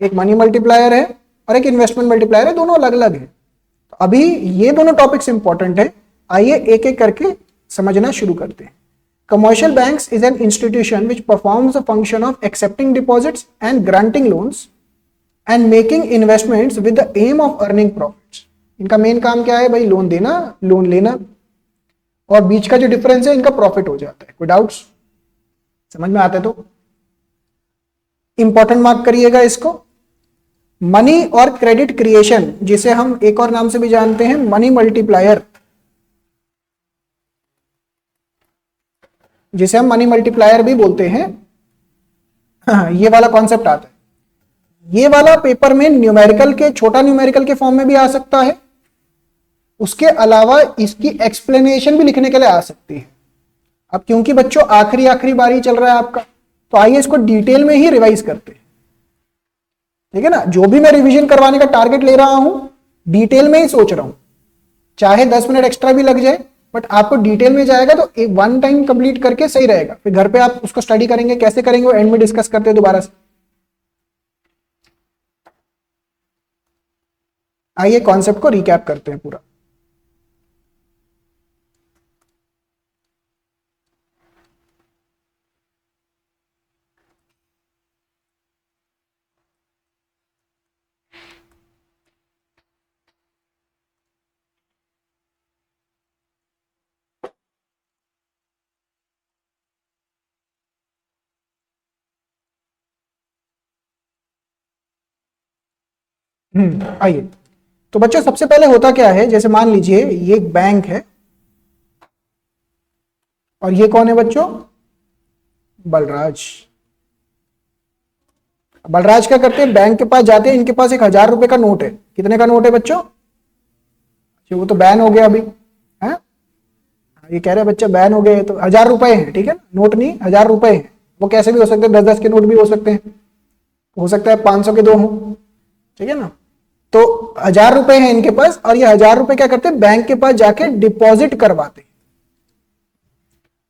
Speaker 2: में। एक मनी मल्टीप्लायर है और एक इन्वेस्टमेंट मल्टीप्लायर है, दोनों अलग अलग है। तो अभी ये दोनों टॉपिक्स इंपॉर्टेंट है। आइए एक एक करके समझना शुरू करते हैं। Commercial banks is an institution which performs the function of accepting deposits and granting loans and making investments with the aim of earning profits. इनका मेन काम क्या है भाई? लोन देना, लोन लेना, और बीच का जो डिफरेंस है इनका प्रॉफिट हो जाता है। कोई डाउट्स? समझ में आता है तो इंपॉर्टेंट मार्क करिएगा इसको। मनी और क्रेडिट क्रिएशन, जिसे हम एक और नाम से भी जानते हैं मनी मल्टीप्लायर, जिसे हम मनी मल्टीप्लायर भी बोलते हैं, ये वाला कॉन्सेप्ट आता है। ये वाला पेपर में न्यूमेरिकल के, छोटा न्यूमेरिकल के फॉर्म में भी आ सकता है। उसके अलावा इसकी एक्सप्लेनेशन भी लिखने के लिए आ सकती है। अब क्योंकि बच्चों आखिरी बारी चल रहा है आपका, तो आइए इसको डिटेल में ही रिवाइज करते हैं। ठीक है ना? जो भी मैं रिवीजन करवाने का टारगेट ले रहा हूं डिटेल में ही सोच रहा हूं, चाहे 10 मिनट एक्स्ट्रा भी लग जाए, बट आपको डिटेल में जाएगा तो एक 1 टाइम कंप्लीट करके सही रहेगा। फिर घर पे आप उसको स्टडी करेंगे, कैसे करेंगे वो एंड में डिस्कस करते हैं दोबारा से। आइए कॉन्सेप्ट को रिकैप करते हैं पूरा। आइए तो बच्चों सबसे पहले होता क्या है, जैसे मान लीजिए ये एक बैंक है और ये कौन है बच्चों, बलराज। बलराज क्या करते हैं, बैंक के पास जाते हैं, इनके पास 1,000 रुपए का नोट है। कितने का नोट है बच्चों, वो तो बैन हो गया अभी है, ये कह रहे हैं बच्चा बैन हो गए, तो 1,000 रुपए है, ठीक है ना, नोट नहीं 1,000 रुपए है। वो कैसे भी हो सकते हैं, 10-10 के नोट भी हो सकते हैं, हो सकता है 500 के 2 हो, ठीक है ना। तो 1,000 रुपए है इनके पास और ये 1,000 रुपए क्या करते हैं, बैंक के पास जाके डिपॉजिट करवाते हैं।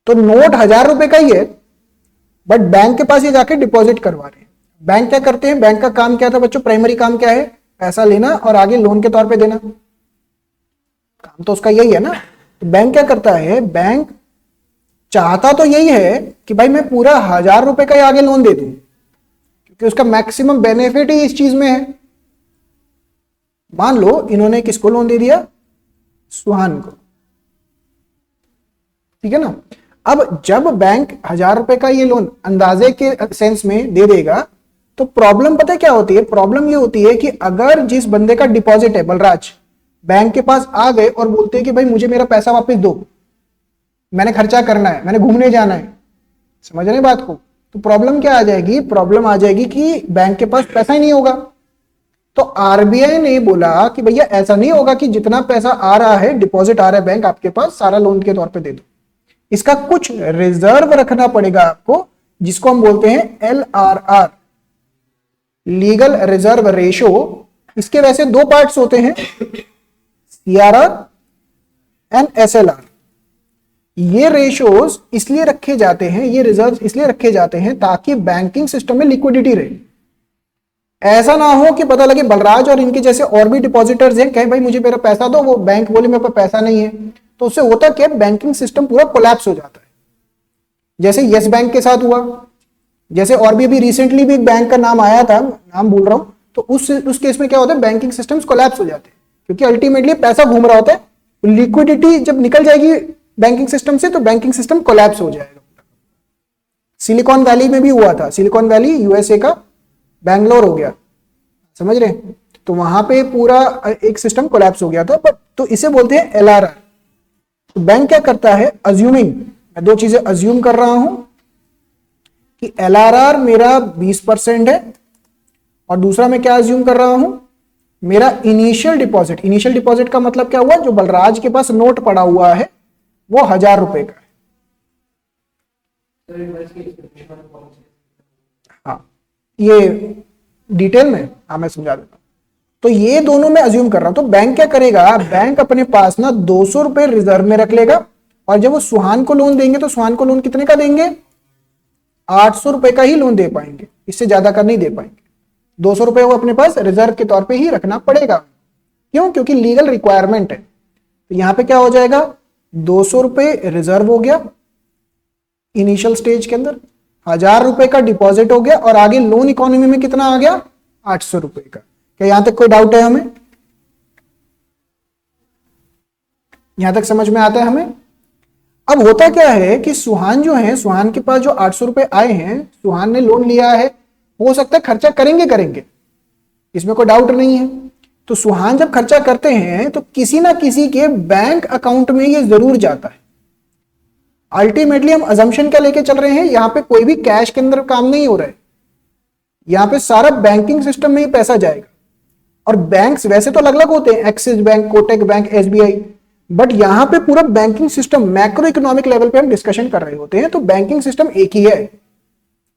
Speaker 2: तो नोट 1,000 रुपए का ही है, बट बैंक के पास ये जाके डिपॉजिट करवा रहे हैं। बैंक क्या करते हैं, बैंक का काम क्या था बच्चों, प्राइमरी काम क्या है, पैसा लेना और आगे लोन के तौर पे देना, काम तो उसका यही है ना। तो बैंक क्या करता है, बैंक चाहता तो यही है कि भाई मैं पूरा 1,000 रुपए का ही आगे लोन दे दूं, क्योंकि उसका मैक्सिमम बेनिफिट ही इस चीज में है। मान लो इन्होंने किसको लोन दे दिया, सुहान को, ठीक है ना। अब जब बैंक 1,000 रुपए का ये लोन अंदाजे के सेंस में दे देगा, तो प्रॉब्लम पता है क्या होती है, प्रॉब्लम ये होती है कि अगर जिस बंदे का डिपॉजिट है, बलराज बैंक के पास आ गए और बोलते हैं कि भाई मुझे मेरा पैसा वापस दो, मैंने खर्चा करना है, मैंने घूमने जाना है, समझ रहे बात को। तो प्रॉब्लम क्या आ जाएगी, प्रॉब्लम आ जाएगी कि बैंक के पास पैसा ही नहीं होगा। तो आरबीआई ने बोला कि भैया ऐसा नहीं होगा कि जितना पैसा आ रहा है, डिपॉजिट आ रहा है बैंक आपके पास, सारा लोन के तौर पे दे दो। इसका कुछ रिजर्व रखना पड़ेगा आपको, जिसको हम बोलते हैं LRR, लीगल रिजर्व रेशो। इसके वैसे 2 पार्ट्स होते हैं, CRR एंड SLR। ये रेशोज इसलिए रखे जाते हैं, ये रिजर्व इसलिए रखे जाते हैं ताकि बैंकिंग सिस्टम में लिक्विडिटी रहे। ऐसा ना हो कि पता लगे बलराज और इनके जैसे और भी डिपॉजिटर्स हैं, कहे भाई मुझे मेरा पैसा दो, वो बैंक बोले मेरे पास पैसा नहीं है, तो उससे होता क्या, बैंकिंग सिस्टम पूरा कोलैप्स हो जाता है। जैसे यस बैंक के साथ हुआ, जैसे और भी अभी रिसेंटली भी एक बैंक का नाम आया था, नाम भूल रहा हूं, तो उस केस में क्या होता है, बैंकिंग सिस्टम्स कोलैप्स हो जाते हैं, क्योंकि अल्टीमेटली पैसा घूम रहा होता है, लिक्विडिटी जब निकल जाएगी बैंकिंग सिस्टम से तो बैंकिंग सिस्टम कोलैप्स हो जाएगा। सिलिकॉन वैली में भी हुआ था, सिलिकॉन वैली यूएसए का बैंगलोर हो गया, समझ रहे हैं, तो वहां पे पूरा एक सिस्टम कोलैप्स हो गया था। तो इसे बोलते हैं LRR। तो बैंक क्या करता है, अज्यूमिंग, मैं 2 चीजें अज्यूम कर रहा हूं कि LRR मेरा 20% है, और दूसरा मैं क्या अज्यूम कर रहा हूं, मेरा इनिशियल डिपॉजिट। इनिशियल डिपॉजिट का मतलब क्या हुआ, जो बलराज के पास नोट पड़ा हुआ है वो 1,000 रुपए का है। हाँ, ये डिटेल में मैं समझा देता हूं। तो ये दोनों मैं अज्यूम कर रहा हूं। तो बैंक क्या करेगा, बैंक अपने पास ना 200 रुपए रिजर्व में रख लेगा, और जब वो सुहान को लोन देंगे तो सुहान को लोन कितने का देंगे, 800 रुपए का ही लोन दे पाएंगे, इससे ज्यादा का नहीं दे पाएंगे। 200 रुपए वो अपने पास रिजर्व के तौर पे ही रखना पड़ेगा। क्यों, क्योंकि लीगल रिक्वायरमेंट है। तो यहां पे क्या हो जाएगा, 200 रुपए रिजर्व हो गया इनिशियल स्टेज के अंदर, 1,000 रुपए का डिपॉजिट हो गया, और आगे लोन इकोनॉमी में कितना आ गया, 800 रुपए का। क्या यहां तक कोई डाउट है हमें, यहां तक समझ में आता है हमें। अब होता क्या है कि सुहान जो है, सुहान के पास जो 800 रुपए आए हैं, सुहान ने लोन लिया है, हो सकता है खर्चा करेंगे, इसमें कोई डाउट नहीं है। तो सुहान जब खर्चा करते हैं तो किसी ना किसी के बैंक अकाउंट में ये जरूर जाता है। अल्टीमेटली हम अजम्पशन क्या लेके चल रहे हैं, यहां पे कोई भी कैश के अंदर काम नहीं हो रहा है, यहां पे सारा बैंकिंग सिस्टम में ही पैसा जाएगा। और बैंक्स वैसे तो अलग अलग होते हैं, axis bank, Kotak bank, SBI, but यहां पे पूरा banking system macro economic level पे हम डिस्कशन कर रहे होते हैं। तो बैंकिंग सिस्टम एक ही है,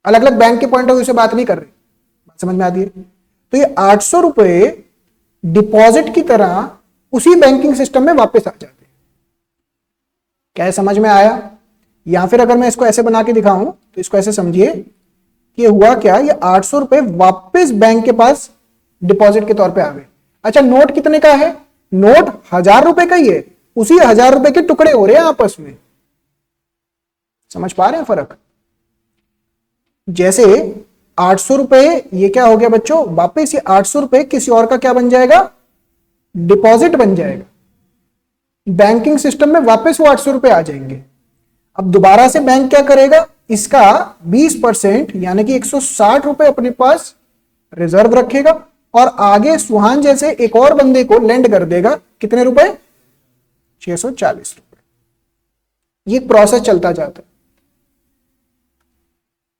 Speaker 2: अलग अलग बैंक के पॉइंट ऑफ व्यू से बात नहीं कर रहे, बात समझ में आती है। तो ये 800 रुपए डिपॉजिट की तरह उसी बैंकिंग सिस्टम में वापस आ जाते हैं। क्या समझ में आया, या फिर अगर मैं इसको ऐसे बना के दिखाऊं तो इसको ऐसे समझिए कि हुआ क्या, ये 800 रुपए वापस बैंक के पास डिपॉजिट के तौर पे आ गए। अच्छा, नोट कितने का है, नोट 1,000 रुपए का ही है, उसी 1,000 रुपए के टुकड़े हो रहे हैं आपस में, समझ पा रहे हैं फर्क। जैसे 800 रुपए ये क्या हो गया बच्चों, वापस ये 800 रुपए किसी और का क्या बन जाएगा, डिपॉजिट बन जाएगा बैंकिंग सिस्टम में, वापस वो 800 रुपए आ जाएंगे। अब दोबारा से बैंक क्या करेगा, इसका 20% यानी कि 160 रुपए अपने पास रिजर्व रखेगा, और आगे सुहान जैसे एक और बंदे को लेंड कर देगा कितने रुपए, 640 रुपए। ये प्रोसेस चलता जाता है।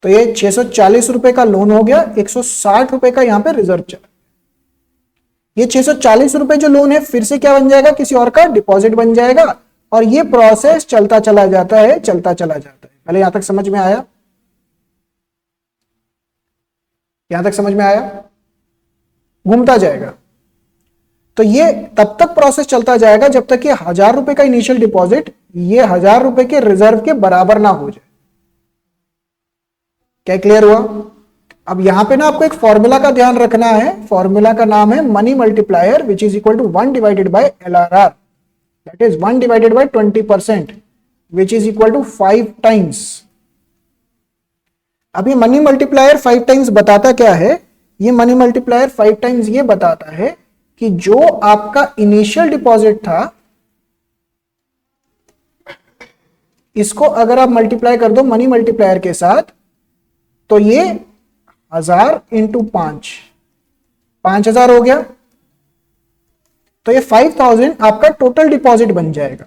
Speaker 2: तो ये 640 रुपए का लोन हो गया, 160 रुपए का यहां पे रिजर्व चला। ये 640 रुपए जो लोन है फिर से क्या बन जाएगा, किसी और का डिपॉजिट बन जाएगा, और ये प्रोसेस चलता चला जाता है, चलता चला जाता है। पहले यहां तक समझ में आया? यहां तक समझ में आया? घूमता जाएगा। तो ये तब तक प्रोसेस चलता जाएगा जब तक ये 1000 रुपए का इनिशियल डिपॉजिट ये 1000 रुपए के रिजर्व के बराबर ना हो जाए। क्या क्लियर हुआ? अब यहां पे ना आपको एक फॉर्मूला का ध्यान रखना है। फॉर्मूला का नाम है money multiplier which is equal to 1 divided by LRR, that is 1 divided by 20% which is equal to 5 times. अब ये मनी मल्टीप्लायर 5 टाइम्स बताता क्या है? ये मनी मल्टीप्लायर 5 टाइम्स ये बताता है कि जो आपका इनिशियल डिपॉजिट था इसको अगर आप मल्टीप्लाई कर दो मनी मल्टीप्लायर के साथ तो ये 1000 इंटू 5000 हो गया। तो ये 5000 आपका टोटल डिपॉजिट बन जाएगा।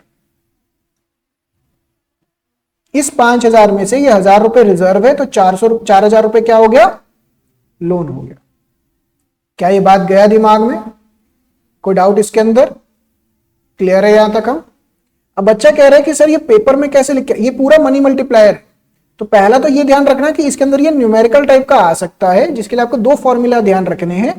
Speaker 2: इस 5000 में से ये 1000 रुपए रिजर्व है तो 4000 रुपए क्या हो गया, लोन हो गया। क्या ये बात गया दिमाग में? कोई डाउट इसके अंदर? क्लियर है यहां तक हम? अब बच्चा कह रहा है कि सर ये पेपर में कैसे लिख, ये पूरा मनी मल्टीप्लायर है। तो पहला तो ये ध्यान रखना कि इसके अंदर ये न्यूमेरिकल टाइप का आ सकता है, जिसके लिए आपको दो फॉर्मूला ध्यान रखने हैं।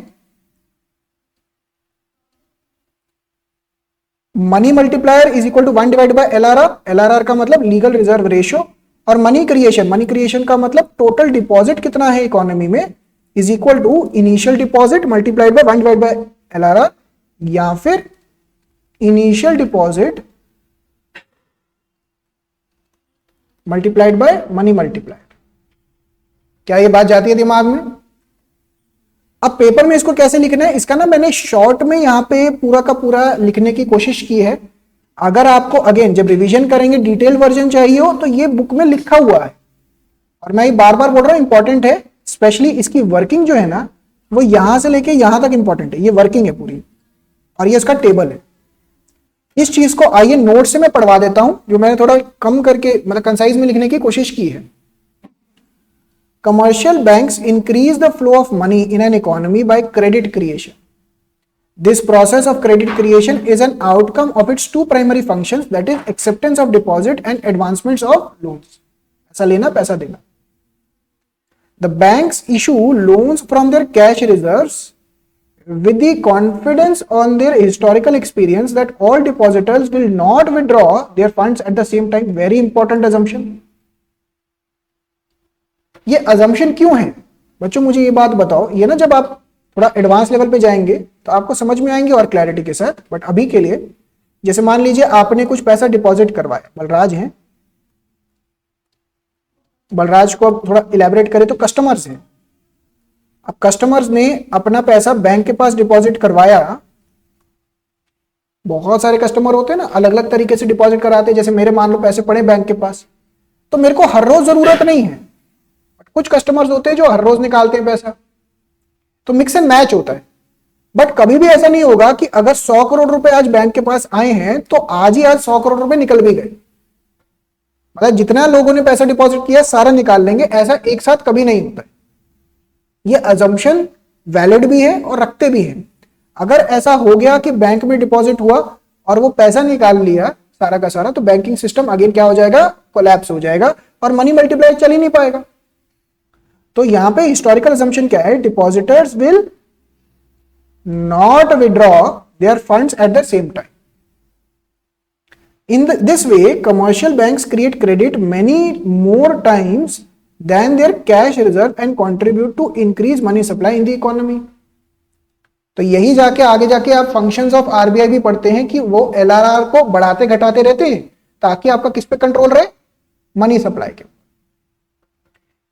Speaker 2: Money multiplier is equal to 1 divide by LRR। LRR का मतलब लीगल रिजर्व रेशियो, और मनी क्रिएशन का मतलब टोटल डिपॉजिट कितना है इकोनॉमी में, is equal to initial deposit multiplied by 1 divide by LRR, या फिर initial deposit multiplied by money multiplier. क्या ये बात जाती है दिमाग में? अब पेपर में इसको कैसे लिखना है, इसका ना मैंने शॉर्ट में यहां पे पूरा का पूरा लिखने की कोशिश की है। अगर आपको अगेन जब रिवीजन करेंगे डिटेल वर्जन चाहिए हो तो ये बुक में लिखा हुआ है, और मैं ये बार बार बोल रहा हूं इंपॉर्टेंट है। स्पेशली इसकी वर्किंग जो है ना वो यहां से लेके यहां तक इंपॉर्टेंट है। ये वर्किंग है पूरी, और ये इसका टेबल है। इस चीज को आइए नोट से मैं पढ़वा देता हूं, जो मैंने थोड़ा कम करके मतलब कंसाइज में लिखने की कोशिश की है। Commercial banks increase the flow of money in an economy by credit creation. This process of credit creation is an outcome of its two primary functions, that is acceptance of deposit and advancements of loans. पैसा लेना पैसा देना। The banks issue loans from their cash reserves with the confidence on their historical experience that all depositors will not withdraw their funds at the same time. Very important assumption. ये assumption क्यों है बच्चों, मुझे ये बात बताओ। ये ना जब आप थोड़ा एडवांस लेवल पे जाएंगे तो आपको समझ में आएंगे और क्लैरिटी के साथ। बट अभी के लिए जैसे मान लीजिए आपने कुछ पैसा डिपॉजिट करवाया, बलराज हैं, बलराज को अब थोड़ा इलेबोरेट करें तो कस्टमर्स हैं। अब कस्टमर्स ने अपना पैसा बैंक के पास डिपॉजिट करवाया। बहुत सारे कस्टमर होते हैं ना, अलग अलग तरीके से डिपॉजिट कराते हैं। जैसे मेरे मान लो पैसे पड़े बैंक के पास, तो मेरे को हर रोज जरूरत नहीं है। कुछ कस्टमर्स होते हैं जो हर रोज निकालते हैं पैसा, तो मिक्स एंड मैच होता है। बट कभी भी ऐसा नहीं होगा कि अगर 100 करोड़ रुपए आज बैंक के पास आए हैं तो आज ही आज 100 करोड़ रुपए निकल भी गए। मतलब जितना लोगों ने पैसा डिपॉजिट किया सारा निकाल लेंगे, ऐसा एक साथ कभी नहीं होता है। ये अजम्पशन वैलिड भी है और रखते भी हैं। अगर ऐसा हो गया कि बैंक में डिपॉजिट हुआ और वो पैसा निकाल लिया सारा का सारा, तो बैंकिंग सिस्टम अगेन क्या हो जाएगा, कोलैप्स हो जाएगा और मनी मल्टीप्लायर चल ही नहीं पाएगा। तो यहां पे हिस्टोरिकल असम्पशन क्या है, depositors will not withdraw there funds at the same time. In this way, commercial banks create credit many more times than their cash reserve and contribute to increase money supply in the economy. तो यही जाके आगे जाके आप functions of RBI भी पढ़ते हैं कि वो एलआरआर को बढ़ाते घटाते रहते हैं ताकि आपका किस पे कंट्रोल रहे, मनी सप्लाई के।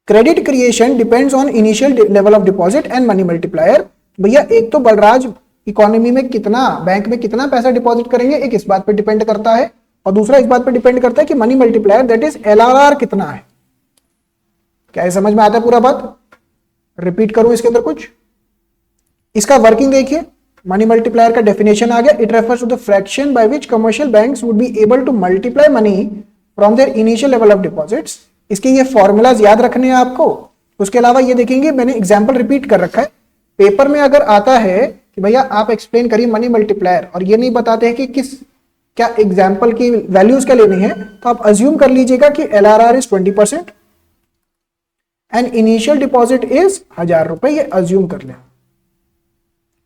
Speaker 2: Credit creation depends on initial level of deposit and money multiplier. भैया एक तो बलराज इकोनॉमी में कितना, बैंक में कितना पैसा डिपॉजिट करेंगे, एक इस बात पे डिपेंड करता है, और दूसरा इस बात पे डिपेंड करता है कि money multiplier that is LRR कितना है। क्या ये समझ में आता है पूरा बात? रिपीट करूं इसके अंदर कुछ? इसका वर्किंग देखिए, मनी मल्टीप्लायर का डेफिनेशन आ गया, it refers to the fraction by which commercial banks would be able to multiply money from their initial level of deposits. इसके ये फॉर्मूलाज याद रखने हैं आपको। उसके अलावा ये देखेंगे, मैंने एग्जाम्पल रिपीट कर रखा है, पेपर में अगर आता है कि भैया आप एक्सप्लेन करिए मनी मल्टीप्लायर और ये नहीं बताते हैं कि किस क्या एग्जाम्पल की वैल्यूज क्या लेनी है, तो आप अज्यूम कर लीजिएगा कि LRR is 20% and initial deposit is 1000 रुपए, ये अज्यूम कर लें,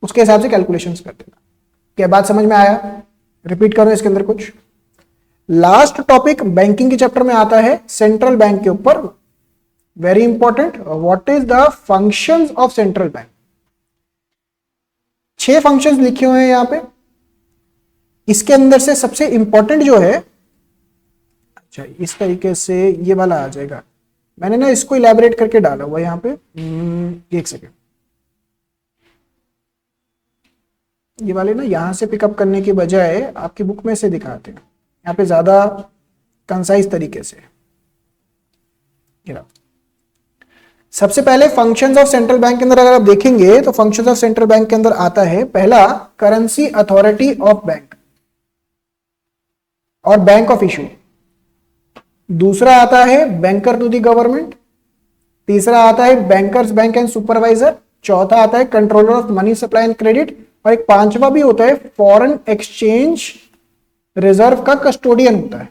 Speaker 2: उसके हिसाब से कैलकुलेशंस कर देना। क्या बात समझ में आया? रिपीट करो इसके अंदर कुछ। लास्ट टॉपिक बैंकिंग के चैप्टर में आता है सेंट्रल बैंक के ऊपर, very important, what is the functions of central bank. 6 functions लिखे हुए हैं यहां पे। इसके अंदर से सबसे इंपॉर्टेंट जो है, अच्छा इस तरीके से ये वाला आ जाएगा, मैंने ना इसको इलैबोरेट करके डाला हुआ यहां पे, एक सेकेंड, ये वाले ना यहां से पिकअप करने की बजाय आपकी बुक में से दिखाते हैं, यहाँ पे ज्यादा कंसाइज तरीके से। सबसे पहले फंक्शंस ऑफ सेंट्रल बैंक के अंदर अगर आप देखेंगे तो फंक्शंस ऑफ सेंट्रल बैंक के अंदर आता है पहला करेंसी अथॉरिटी ऑफ बैंक और बैंक ऑफ इशू, दूसरा आता है बैंकर टू द गवर्नमेंट, तीसरा आता है बैंकर्स बैंक एंड सुपरवाइजर, चौथा आता है controller of money supply and credit, और एक पांचवा भी होता है फॉरेन एक्सचेंज रिजर्व का कस्टोडियन होता है।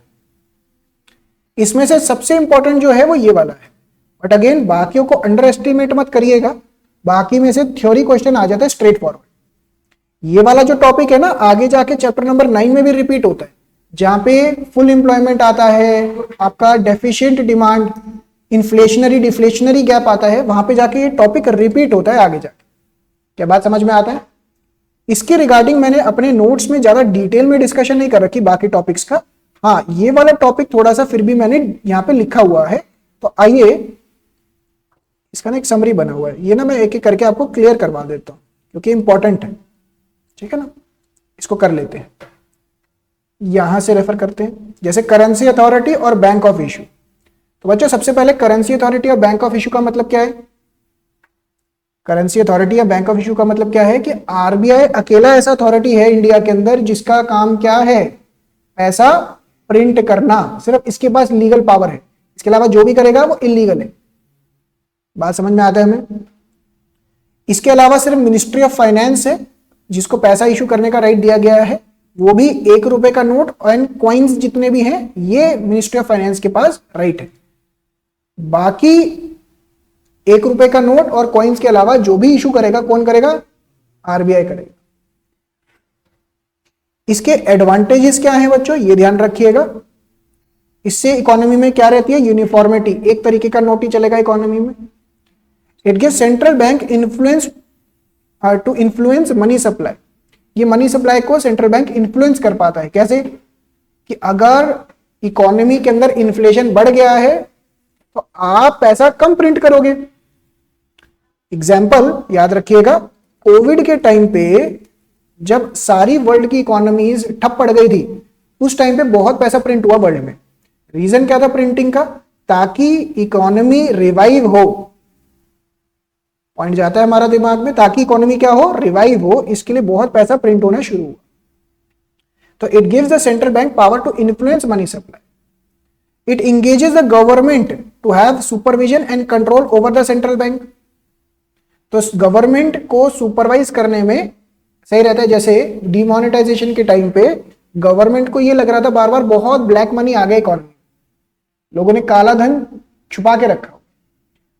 Speaker 2: इसमें से सबसे इंपॉर्टेंट जो है वो ये वाला है, बट अगेन बाकियों को अंडर एस्टिमेट मत करिएगा, बाकी में से थ्योरी क्वेश्चन आ जाता है स्ट्रेट फॉरवर्ड। ये वाला जो टॉपिक है ना आगे जाके चैप्टर नंबर 9 में भी रिपीट होता है, जहां पे फुल एम्प्लॉयमेंट आता है, आपका deficient demand, inflationary deflationary gap आता है, वहां पे जाके ये टॉपिक रिपीट होता है आगे जाके। क्या बात समझ में आता है? इसके रिगार्डिंग मैंने अपने नोट्स में ज्यादा डिटेल में डिस्कशन नहीं कर रखी बाकी टॉपिक्स का। हाँ, ये वाला टॉपिक थोड़ा सा फिर भी मैंने यहाँ पे लिखा हुआ है, तो आइए इसका ना एक समरी बना हुआ है, ये ना मैं एक एक करके आपको क्लियर करवा देता हूँ क्योंकि इंपॉर्टेंट है, ठीक है ना। इसको कर लेते हैं, यहां से रेफर करते हैं, जैसे करेंसी अथॉरिटी और बैंक ऑफ इशू। तो बच्चों सबसे पहले करेंसी अथॉरिटी और बैंक ऑफ इशू का मतलब क्या है? करेंसी अथॉरिटी या बैंक ऑफ इशू का मतलब क्या है कि आरबीआई अकेला ऐसा अथॉरिटी है इंडिया के अंदर जिसका काम क्या है, पैसा प्रिंट करना, सिर्फ इसके पास लीगल पावर है, इसके अलावा जो भी करेगा वो इलीगल है। बात समझ में आता है हमें? इसके अलावा सिर्फ मिनिस्ट्री ऑफ फाइनेंस है जिसको पैसा इशू करने का राइट दिया गया है, वो भी 1 रुपए का नोट एंड कॉइन्स जितने भी हैं ये मिनिस्ट्री ऑफ फाइनेंस के पास राइट है। बाकी 1 रुपए का नोट और कॉइन्स के अलावा जो भी इशू करेगा कौन करेगा? आरबीआई करेगा। इसके एडवांटेजेस क्या हैं बच्चों, ये ध्यान रखिएगा। इससे इकोनॉमी में क्या रहती है? यूनिफॉर्मिटी, एक तरीके का नोट ही चलेगा इकोनॉमी में। It gives central bank influence to influence money supply, ये मनी सप्लाई को सेंट्रल बैंक इन्फ्लुएंस कर पाता है। कैसे? कि अगर इकोनॉमी के अंदर इन्फ्लेशन बढ़ गया है तो आप पैसा कम प्रिंट करोगे। एग्जाम्पल याद रखिएगा, कोविड के टाइम पे जब सारी वर्ल्ड की इकोनॉमीज ठप पड़ गई थी उस टाइम पे बहुत पैसा प्रिंट हुआ वर्ल्ड में। रीजन क्या था प्रिंटिंग का? ताकि इकोनॉमी रिवाइव हो। पॉइंट जाता है हमारा दिमाग में, ताकि इकोनॉमी क्या हो? रिवाइव हो, इसके लिए बहुत पैसा प्रिंट होना शुरू हुआ। तो it gives the central bank power to influence money supply. It engages the government to have supervision and control over the central bank. तो गवर्नमेंट को सुपरवाइज करने में सही रहता है। जैसे डिमोनेटाइजेशन के टाइम पे गवर्नमेंट को ये लग रहा था बार बार बहुत ब्लैक मनी आ गया इकोनॉमी, लोगों ने काला धन छुपा के रखा,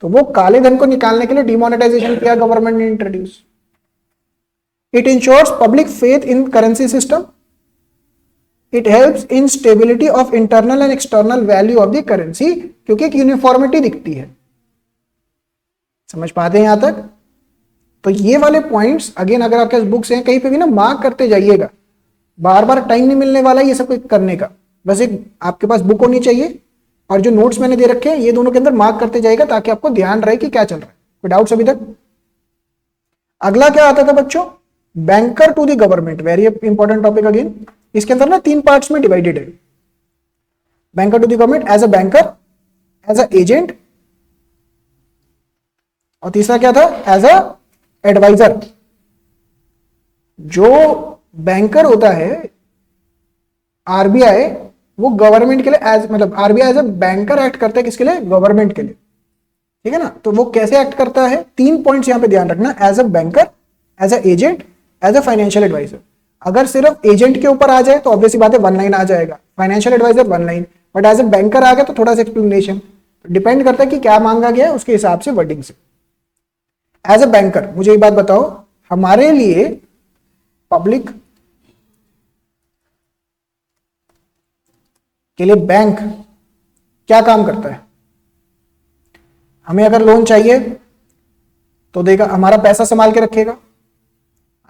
Speaker 2: तो वो काले धन को निकालने के लिए डिमोनेटाइजेशन किया गवर्नमेंट ने introduce. It ensures public faith in currency system. It helps in stability of internal and external value of the currency, क्योंकि एक यूनिफॉर्मिटी दिखती है। समझ पाते हैं यहां तक? तो ये वाले पॉइंट्स अगेन अगर आपके पास बुक्स हैं कहीं पे भी ना मार्क करते जाइएगा, बार बार टाइम नहीं मिलने वाला ये सब करने का। बस एक आपके पास बुक होनी चाहिए और जो नोट्स मैंने दे रखे हैं ये दोनों के अंदर मार्क करते जाएगा ताकि आपको ध्यान रहे कि क्या चल रहा है। कोई डाउट्स अभी तक? अगला क्या आता था बच्चों? Banker to the government, very important topic again. इसके अंदर ना 3 पार्ट्स में डिवाइडेड है। Banker to the government as a banker, as a agent, और तीसरा क्या था? As a adviser. जो बैंकर होता है आरबीआई, वो गवर्नमेंट के लिए एज मतलब RBI as a banker act करता है, किसके लिए? गवर्नमेंट के लिए, ठीक है ना। तो वो कैसे एक्ट करता है? 3 पॉइंट्स यहां पे ध्यान रखना, as a banker, as a agent, as a financial adviser. अगर सिर्फ एजेंट के ऊपर आ जाए तो ऑब्वियसली बात है 1 लाइन आ जाएगा, financial adviser 1 line, but as a banker आ गया तो थोड़ा सा एक्सप्लेनेशन, डिपेंड करता है कि क्या मांगा गया है उसके हिसाब से वर्डिंग से। एज अ बैंकर मुझे एक बात बताओ, हमारे लिए पब्लिक के लिए बैंक क्या काम करता है? हमें अगर लोन चाहिए तो देगा, हमारा पैसा संभाल के रखेगा, है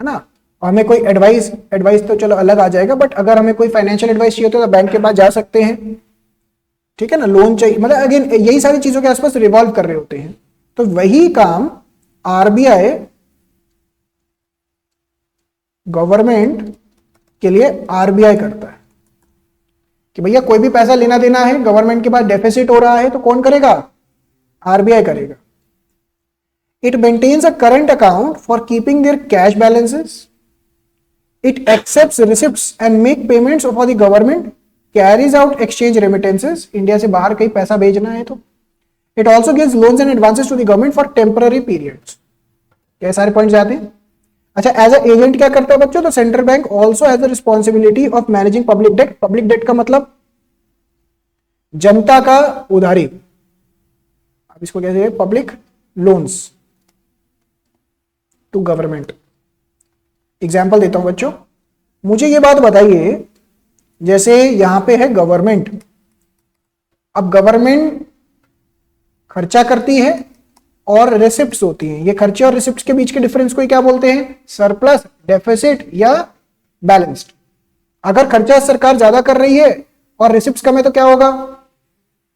Speaker 2: ना। और हमें कोई एडवाइस तो चलो अलग आ जाएगा, बट अगर हमें कोई फाइनेंशियल एडवाइस चाहिए तो बैंक के पास जा सकते हैं, ठीक है ना। लोन चाहिए, मतलब अगेन यही सारी चीजों के आसपास रिवॉल्व कर रहे होते हैं। तो वही काम आरबीआई गवर्नमेंट के लिए आरबीआई करता है कि भैया कोई भी पैसा लेना देना है, गवर्नमेंट के पास डेफिसिट हो रहा है तो कौन करेगा? आरबीआई करेगा। It maintains a current account for keeping their cash balances, it accepts receipts and make payments for the government, carries out exchange remittances, India से बाहर कहीं पैसा भेजना है तो। It also gives loans and advances to the government for temporary periods. क्या सारे points आते हैं? अच्छा, एज अ एजेंट क्या करता है बच्चों? तो central bank also has the responsibility of managing public debt. Public debt का मतलब जनता का उधारी, अब इसको कहते हैं public loans to government. Example देता हूं बच्चों, मुझे ये बात बताइए, जैसे यहां पे है गवर्नमेंट, अब गवर्नमेंट खर्चा करती है और रिसिप्ट्स होती हैं, ये खर्चे और रिसिप्ट्स के बीच के डिफरेंस को क्या बोलते हैं? सरप्लस, डेफिसिट या बैलेंस्ड। अगर खर्चा सरकार ज्यादा कर रही है और रिसिप्ट्स कम है तो क्या होगा?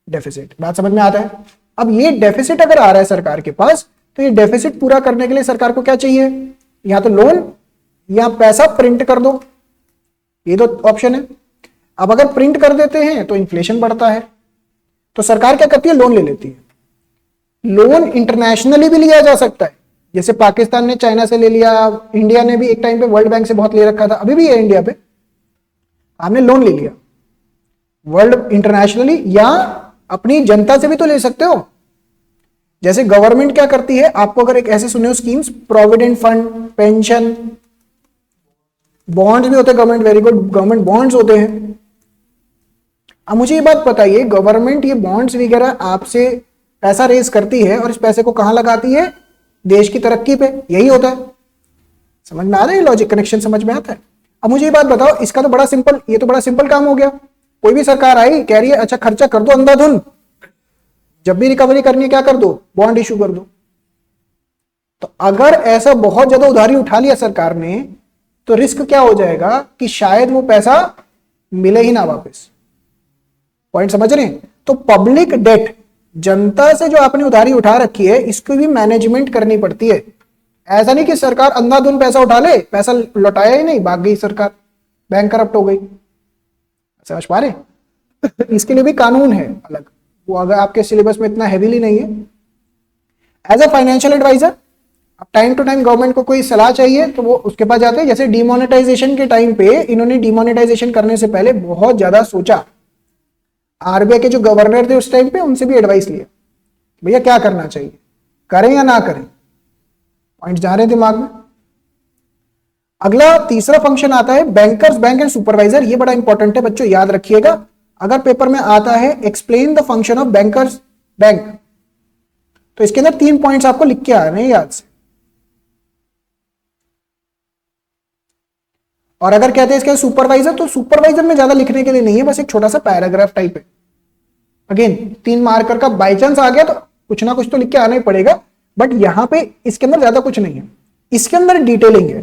Speaker 2: डेफिसिट। बात समझ में आता है? अब ये डेफिसिट अगर आ रहा है सरकार के पास, तो ये डेफिसिट पूरा करने के लिए सरकार को क्या चाहिए? या तो लोन या पैसा प्रिंट कर दो, ये दो ऑप्शन है। अब अगर प्रिंट कर देते हैं तो इन्फ्लेशन बढ़ता है, तो सरकार क्या करती है? लोन ले लेती है। लोन इंटरनेशनली भी लिया जा सकता है, जैसे पाकिस्तान ने चाइना से ले लिया, इंडिया ने भी एक टाइम पे वर्ल्ड बैंक से बहुत ले रखा था, अभी भी है इंडिया पे, आपने लोन ले लिया वर्ल्ड इंटरनेशनली, या अपनी जनता से भी तो ले सकते हो। जैसे गवर्नमेंट क्या करती है, आपको अगर एक ऐसे सुने हो schemes, provident fund, pension, bonds भी होते हैं government, very good, government bonds होते हैं। अब मुझे ये बात बताइए, गवर्नमेंट ये बॉन्ड्स वगैरह आपसे पैसा रेज करती है और इस पैसे को कहां लगाती है? देश की तरक्की पे, यही होता है। समझ में आ रहा है? लॉजिक कनेक्शन समझ में आता है? अब मुझे ये बात बताओ, इसका तो बड़ा सिंपल, ये तो बड़ा सिंपल काम हो गया। कोई भी सरकार आई, कह रही है अच्छा खर्चा कर दो अंधाधुन, जब भी रिकवरी करनी है क्या कर दो? बॉन्ड इशू कर दो। तो अगर ऐसा बहुत ज्यादा उधारी उठा लिया सरकार ने, तो रिस्क क्या हो जाएगा कि शायद वो पैसा मिले ही ना वापस। पॉइंट समझ रहे हैं? तो पब्लिक डेट, जनता से जो आपने उधारी उठा रखी है, इसकी भी मैनेजमेंट करनी पड़ती है। ऐसा नहीं कि सरकार अंधाधुन पैसा उठा ले, पैसा लौटाया ही नहीं, भाग गई सरकार, बैंक करप्ट हो गई। समझ पा रहे? इसके लिए भी कानून है अलग, वो अगर आपके सिलेबस में इतना हैवीली नहीं है। एज अ फाइनेंशियल एडवाइजर, अब टाइम टू टाइम गवर्नमेंट को कोई सलाह चाहिए तो वो उसके पास जाते हैं। जैसे डिमोनेटाइजेशन के टाइम पे इन्होंने डिमोनेटाइजेशन करने से पहले बहुत ज्यादा सोचा, आरबीआई के जो गवर्नर थे उस टाइम पे, उनसे भी एडवाइस लिया, भैया क्या करना चाहिए, करें या ना करें। पॉइंट जा रहे हैं दिमाग में? अगला तीसरा फंक्शन आता है बैंकर्स बैंक एंड सुपरवाइजर। ये बड़ा इंपॉर्टेंट है बच्चों, याद रखिएगा। अगर पेपर में आता है explain the function of bankers bank, तो इसके अंदर 3 पॉइंट्स आपको लिख के आ रहे हैं याद से। और अगर कहते हैं इसके सुपरवाइजर, तो सुपरवाइजर में ज्यादा लिखने के लिए नहीं है, बस एक छोटा सा पैराग्राफ टाइप है। अगेन 3 मार्कर का बाई चांस आ गया तो कुछ ना कुछ तो लिख के आना ही पड़ेगा, बट यहां पे इसके अंदर ज्यादा कुछ नहीं है, इसके अंदर डिटेलिंग है।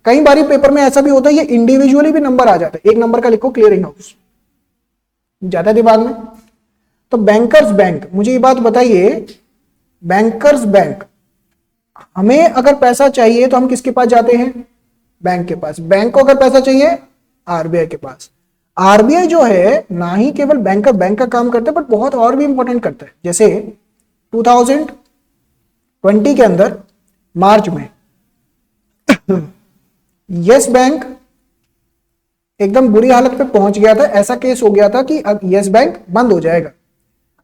Speaker 2: कई बारी पेपर में ऐसा भी होता है, ये इंडिविजुअली भी नंबर आ जाता है, 1 नंबर का लिखो क्लियरिंग हाउस, ज्यादा दिमाग में। तो बैंकर्स बैंक, मुझे ये बात बताइए, बैंकर्स बैंक, हमें अगर पैसा चाहिए तो हम किसके पास जाते हैं? बैंक के पास। बैंक को अगर पैसा चाहिए, आरबीआई के पास। आरबीआई जो है ना ही केवल बैंक का काम करता है, बट बहुत और भी इंपॉर्टेंट करता है। जैसे 2020 के अंदर मार्च में यस बैंक एकदम बुरी हालत पे पहुंच गया था, ऐसा केस हो गया था कि अब यस बैंक बंद हो जाएगा।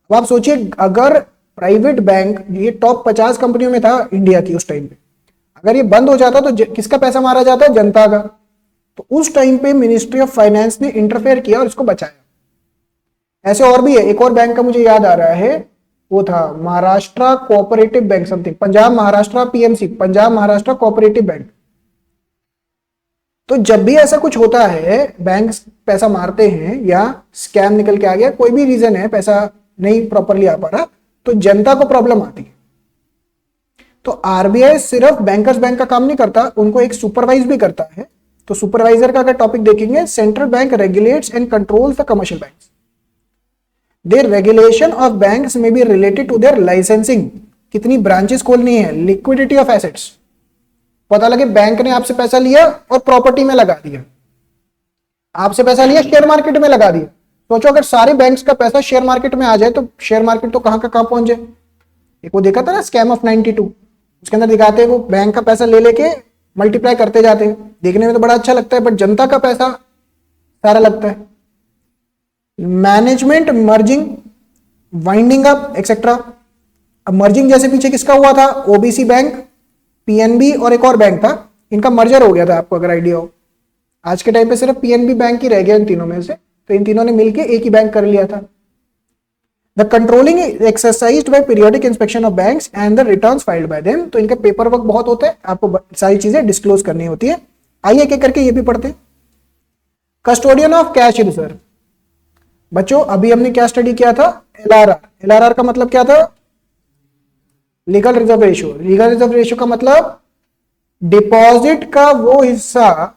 Speaker 2: अब आप सोचिए, अगर प्राइवेट बैंक, ये टॉप 50 कंपनियों में था इंडिया की उस टाइम पे, अगर ये बंद हो जाता तो किसका पैसा मारा जाता? जनता का। तो उस टाइम पे मिनिस्ट्री ऑफ फाइनेंस ने इंटरफेयर किया और इसको बचाया। ऐसे और भी है, एक और बैंक का मुझे याद आ रहा है, वो था Maharashtra cooperative bank something, Punjab Maharashtra PMC, Punjab Maharashtra cooperative bank. तो जब भी ऐसा कुछ होता है, बैंक पैसा मारते हैं या स्कैम निकल के आ गया, कोई भी रीजन है पैसा नहीं प्रॉपरली आ पा रहा, तो जनता को प्रॉब्लम आती है। तो आरबीआई सिर्फ बैंकर्स बैंक का काम नहीं करता, उनको एक सुपरवाइज भी करता है। तो सुपरवाइजर का अगर टॉपिक देखेंगे, central bank regulates and controls the commercial banks. Their regulation of banks में be related to their licensing, कितनी ब्रांचेस खोलनी है, लिक्विडिटी ऑफ एसेट्स। पता लगे बैंक ने आपसे पैसा लिया और प्रॉपर्टी में लगा दिया, आपसे पैसा लिया शेयर मार्केट में लगा दिया। सोचो अगर सारे बैंक्स का पैसा शेयर मार्केट में आ जाए तो शेयर मार्केट तो कहां का कहां पहुंच जाए। एक वो देखा था ना स्कैम ऑफ 92, उसके अंदर दिखाते हैं वो बैंक का पैसा ले लेके मल्टीप्लाई करते जाते हैं, देखने में तो बड़ा अच्छा लगता है, बट जनता का पैसा सारा लगता है। Management merging, winding up etcetera. अब मर्जिंग जैसे पीछे किसका हुआ था, ओबीसी बैंक, पीएनबी और एक और बैंक था, इनका मर्जर हो गया था, आपको अगर आइडिया हो। आज के टाइम पे सिर्फ पीएनबी बैंक ही रह गया इन तीनों में से, तो इन तीनों ने मिलकर एक ही बैंक कर लिया था। The controlling exercised by periodic inspection of banks and the returns filed by them. तो इनका पेपर वर्क बहुत होता है, आपको सारी चीजें डिस्क्लोज करनी होती है। आइए एक करके ये भी पढ़ते हैं। Custodian of cash reserve. बच्चों अभी हमने क्या स्टडी किया था, एलआरआर। एलआरआर का मतलब क्या था, legal reserve ratio. Legal reserve ratio का मतलब डिपॉजिट का वो हिस्सा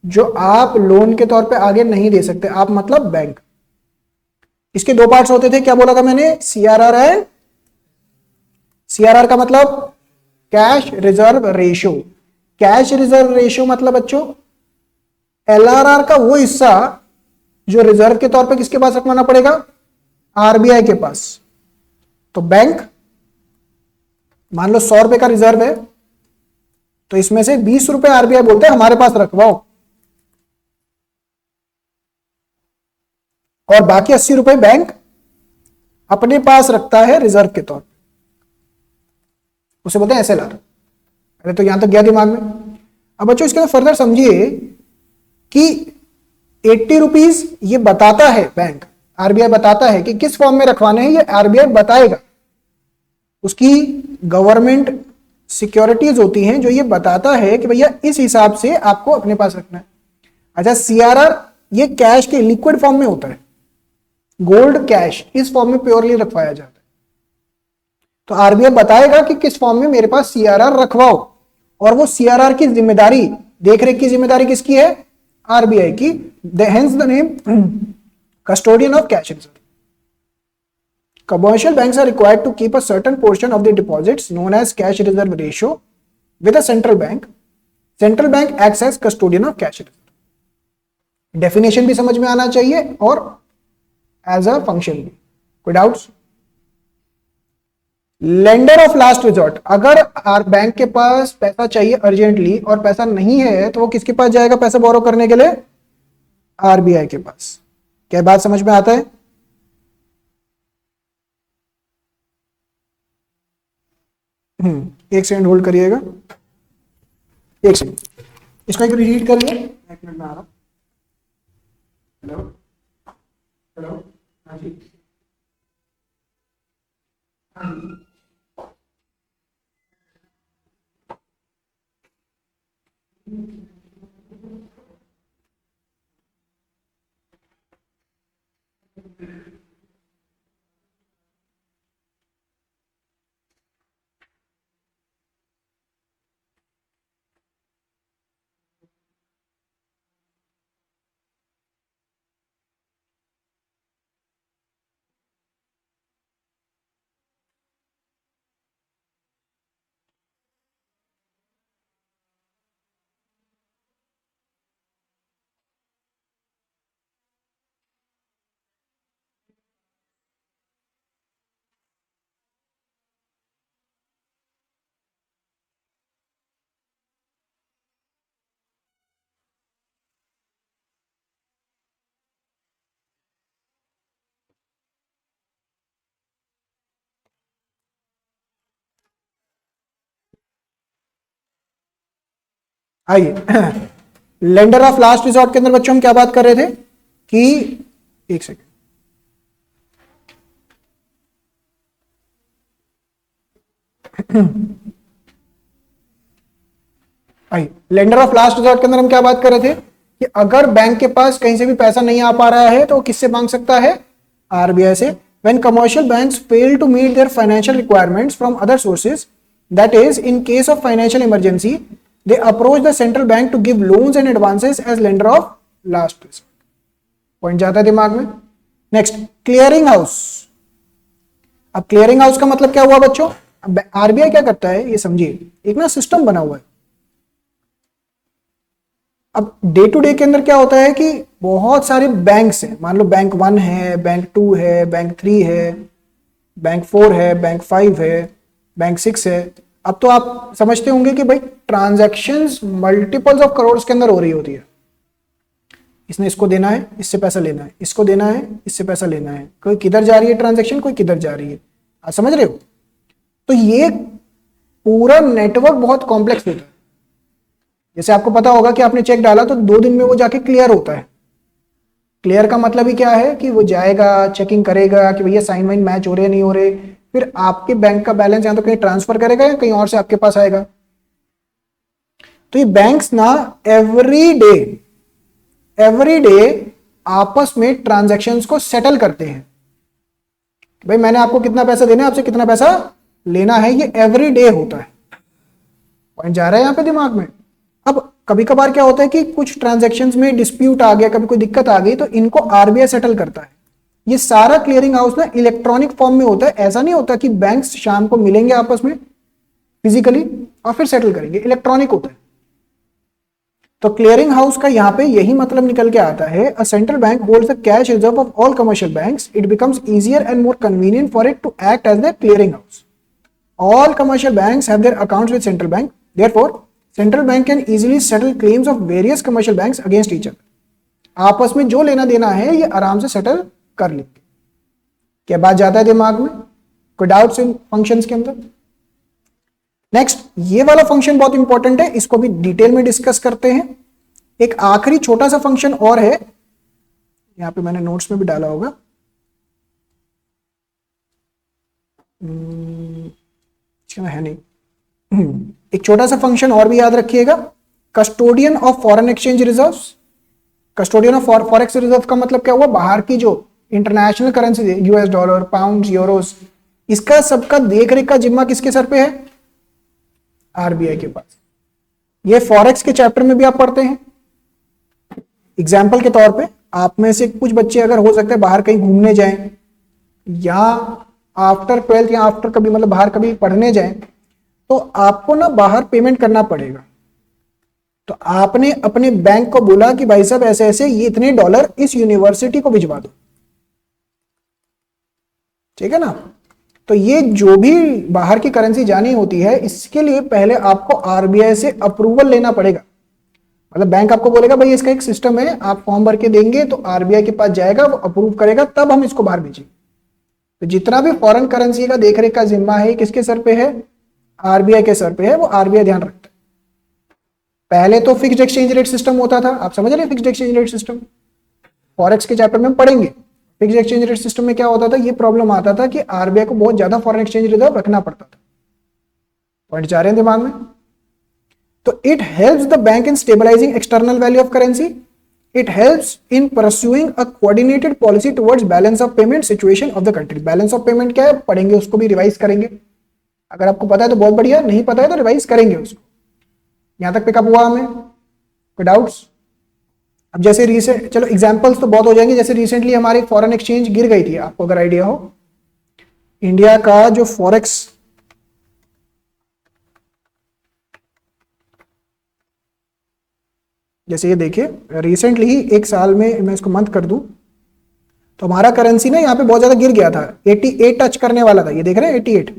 Speaker 2: जो आप लोन के तौर पे आगे नहीं दे सकते, आप मतलब बैंक। इसके दो पार्ट्स होते थे, क्या बोला था मैंने, सीआरआर है। सीआरआर का मतलब cash reserve ratio. Cash reserve ratio मतलब बच्चों एलआरआर का वो हिस्सा जो रिजर्व के तौर पे किसके पास रखवाना पड़ेगा, आरबीआई के पास। तो बैंक मान लो 100 रुपए का रिजर्व है, तो इसमें से 20 रुपए आरबीआई बोलते हैं हमारे पास रखवाओ, और बाकी 80 रुपए बैंक अपने पास रखता है रिजर्व के तौर पे, उसे बोलते हैं एसएलआर। अरे तो यहां तक गया दिमाग में। अब बच्चों इसके फर्दर समझिए कि 80 रुपीज ये बताता है बैंक, आरबीआई बताता है कि किस फॉर्म में रखवाने हैं, ये आरबीआई बताएगा। उसकी गवर्नमेंट सिक्योरिटीज होती हैं जो ये बताता है कि भैया इस हिसाब से आपको अपने पास रखना है। अच्छा सीआरआर ये कैश के लिक्विड फॉर्म में होता है, गोल्ड कैश इस फॉर्म में प्योरली रखवाया जाता है। तो आरबीआई बताएगा कि किस फॉर्म में मेरे पास सीआरआर रखवाओ, और वो सीआरआर की जिम्मेदारी, देखरेख की जिम्मेदारी किसकी है, आरबीआई की। Hence the name custodian of cash reserve. Commercial banks are required to keep a certain portion of their deposits known as cash reserve ratio with a central bank. Central bank acts as custodian of cash reserve. Definition भी समझ में आना चाहिए और as a function भी। कोई doubts? Lender of last resort, अगर bank के पास पैसा चाहिए अर्जेंटली और पैसा नहीं है तो वो किसके पास जाएगा पैसा बोरो करने के लिए, आरबीआई के पास। क्या बात समझ में आता है? एक सेकंड होल्ड करिएगा, एक सेकंड इसको एक रीड करिए, एक मिनट में आ रहा। हेलो हेलो, हाँ जी हाँ जी। आइए लेंडर ऑफ लास्ट रिजॉर्ट के अंदर बच्चों हम क्या बात कर रहे थे कि एक सेकेंड, आइए लेंडर ऑफ लास्ट रिजॉर्ट के अंदर हम क्या बात कर रहे थे कि अगर बैंक के पास कहीं से भी पैसा नहीं आ पा रहा है तो किससे मांग सकता है, आरबीआई से। When commercial banks fail to meet their financial requirements from other sources, that is, in case of financial emergency, they approach the central bank to give loans and advances as lender of last resort. Point जाता है दिमाग में। Next, clearing house. अब clearing house का मतलब क्या हुआ बच्चों, आरबीआई क्या करता है ये समझिए, एक ना सिस्टम बना हुआ है। अब डे टू डे के अंदर क्या होता है कि बहुत सारे बैंक्स हैं, मान लो बैंक 1 है, बैंक 2 है, बैंक 3 है, बैंक 4 है, बैंक 5 है, बैंक 6 है। अब तो आप समझते होंगे कि भाई ट्रांजैक्शंस मल्टीपल्स ऑफ करोड़ के अंदर हो रही होती है। इसने इसको देना है, इससे पैसा लेना है, इसको देना है, इससे पैसा लेना है, कोई किधर जा रही है ट्रांजैक्शन, कोई किधर जा रही है, आप समझ रहे हो। तो ये पूरा नेटवर्क बहुत कॉम्प्लेक्स होता है। जैसे आपको पता होगा कि आपने चेक डाला तो 2 दिन में वो जाके क्लियर होता है। क्लियर का मतलब ही क्या है कि वो जाएगा, चेकिंग करेगा कि भैया साइन वाइन मैच हो रहे नहीं हो रहे, फिर आपके बैंक का बैलेंस या तो कहीं ट्रांसफर करेगा या कहीं और से आपके पास आएगा। तो ये बैंक्स ना एवरी डे आपस में ट्रांजैक्शंस को सेटल करते हैं। भाई मैंने आपको कितना पैसा देना है, आपसे कितना पैसा लेना है, ये एवरी डे होता है। पॉइंट जा रहा है यहां पे दिमाग में। अब कभी कभार क्या होता है कि कुछ ट्रांजैक्शंस में डिस्प्यूट आ गया, कभी कोई दिक्कत आ गई, तो इनको आरबीआई सेटल करता है। ये सारा क्लियरिंग हाउस ना इलेक्ट्रॉनिक फॉर्म में होता है। ऐसा नहीं होता कि बैंक्स शाम को मिलेंगे आपस में फिजिकली और फिर सेटल करेंगे, इलेक्ट्रॉनिक होता है। तो क्लियरिंग हाउस का यहां पे यही मतलब निकल के आता है, a central bank holds the cash reserve of all commercial banks, it becomes easier and more convenient for it to act as the clearing house. All commercial banks have their accounts with central bank. Therefore, central bank can easily settle claims of various commercial banks against each other. आपस में जो लेना देना है ये आराम से settle कर लेंगे। क्या बात जाता है दिमाग में, कोई डाउट्स इन फंक्शंस के अंदर। नेक्स्ट, ये वाला फंक्शन बहुत इंपॉर्टेंट है, इसको भी डिटेल में डिस्कस करते हैं। एक आखिरी छोटा सा फंक्शन और है, यहां पे मैंने नोट्स में भी डाला होगा। है नहीं, एक छोटा सा फंक्शन और भी याद रखिएगा, custodian of foreign exchange reserves. Custodian of forex reserve का मतलब क्या हुआ, बाहर की जो international currency, US dollar, pound, Euros, इसका सबका देख रेख का जिम्मा किसके सर पे है, आरबीआई के पास। ये फॉरेक्स के चैप्टर में भी आप पढ़ते हैं। एग्जाम्पल के तौर पे आप में से कुछ बच्चे अगर हो सकता है बाहर कहीं घूमने जाएं या आफ्टर 12th या आफ्टर कभी मतलब बाहर कभी पढ़ने जाएं, तो आपको ना बाहर पेमेंट करना पड़ेगा। तो आपने अपने बैंक को बोला कि भाई साहब ऐसे ऐसे ये इतने डॉलर इस यूनिवर्सिटी को भिजवा दो, ठीक है ना। तो ये जो भी बाहर की करेंसी जानी होती है, इसके लिए पहले आपको आरबीआई से अप्रूवल लेना पड़ेगा। मतलब बैंक आपको बोलेगा भाई इसका एक सिस्टम है, आप फॉर्म भर के देंगे तो आरबीआई के पास जाएगा, वो अप्रूव करेगा, तब हम इसको बाहर भेजेंगे। तो जितना भी फॉरेन करेंसी का देखरेख का जिम्मा है किसके सर पे है, आरबीआई के सर पे है, वो आरबीआई ध्यान रखता है। पहले तो फिक्स्ड एक्सचेंज रेट सिस्टम होता था, आप समझ रहे हैं fixed exchange rate system, forex के चैप्टर में हम पढ़ेंगे। फिक्स्ड एक्सचेंज रेट सिस्टम में क्या होता था, ये प्रॉब्लम आता था कि आरबीआई को बहुत ज्यादा फॉरेन एक्सचेंज रिजर्व रखना पड़ता था। पॉइंट जा रहे हैं दिमाग में। तो it helps the bank in stabilising external value of currency, it helps in pursuing a coordinated policy towards balance of payment situation of the country। balance of payment क्या है, पढ़ेंगे, उसको भी रिवाइज करेंगे। अगर आपको पता है तो बहुत बढ़िया, नहीं पता है तो रिवाइज करेंगे उसको। यहां तक पिकअप हुआ हमें, कोई डाउट्स। अब जैसे रिसेंट, चलो एग्जांपल्स तो बहुत हो जाएंगे, जैसे रिसेंटली हमारी फॉरेन एक्सचेंज गिर गई थी, आपको अगर आइडिया हो, इंडिया का जो फॉरेक्स जैसे ये देखिए रिसेंटली ही एक साल में, मैं इसको मंथ कर दूं तो हमारा करेंसी ना यहाँ पे बहुत ज्यादा गिर गया था, 88 टच करने वाला था, ये देख रहे हैं 88,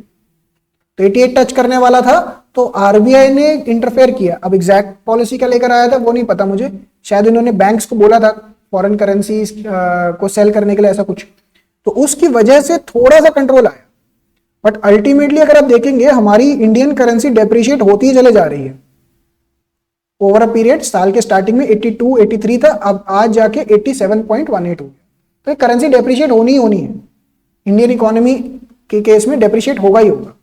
Speaker 2: तो 88 टच करने वाला था। तो आरबीआई ने इंटरफेयर किया। अब एग्जैक्ट पॉलिसी क्या लेकर आया था वो नहीं पता मुझे, शायद इन्होंने बैंक्स को बोला था फॉरेन करेंसी को सेल करने के लिए, ऐसा कुछ, तो उसकी वजह से थोड़ा सा कंट्रोल आया। बट अल्टीमेटली अगर आप देखेंगे हमारी इंडियन करेंसी डेप्रिशिएट होती ही चले जा रही है। ओवर अ पीरियड साल के स्टार्टिंग में 82 83 था, अब आज जाके 87.18 हो गया। तो ये करेंसी डेप्रिशिएट होनी ही होनी है, इंडियन इकोनॉमी के केस में डेप्रिशिएट होगा ही होगा।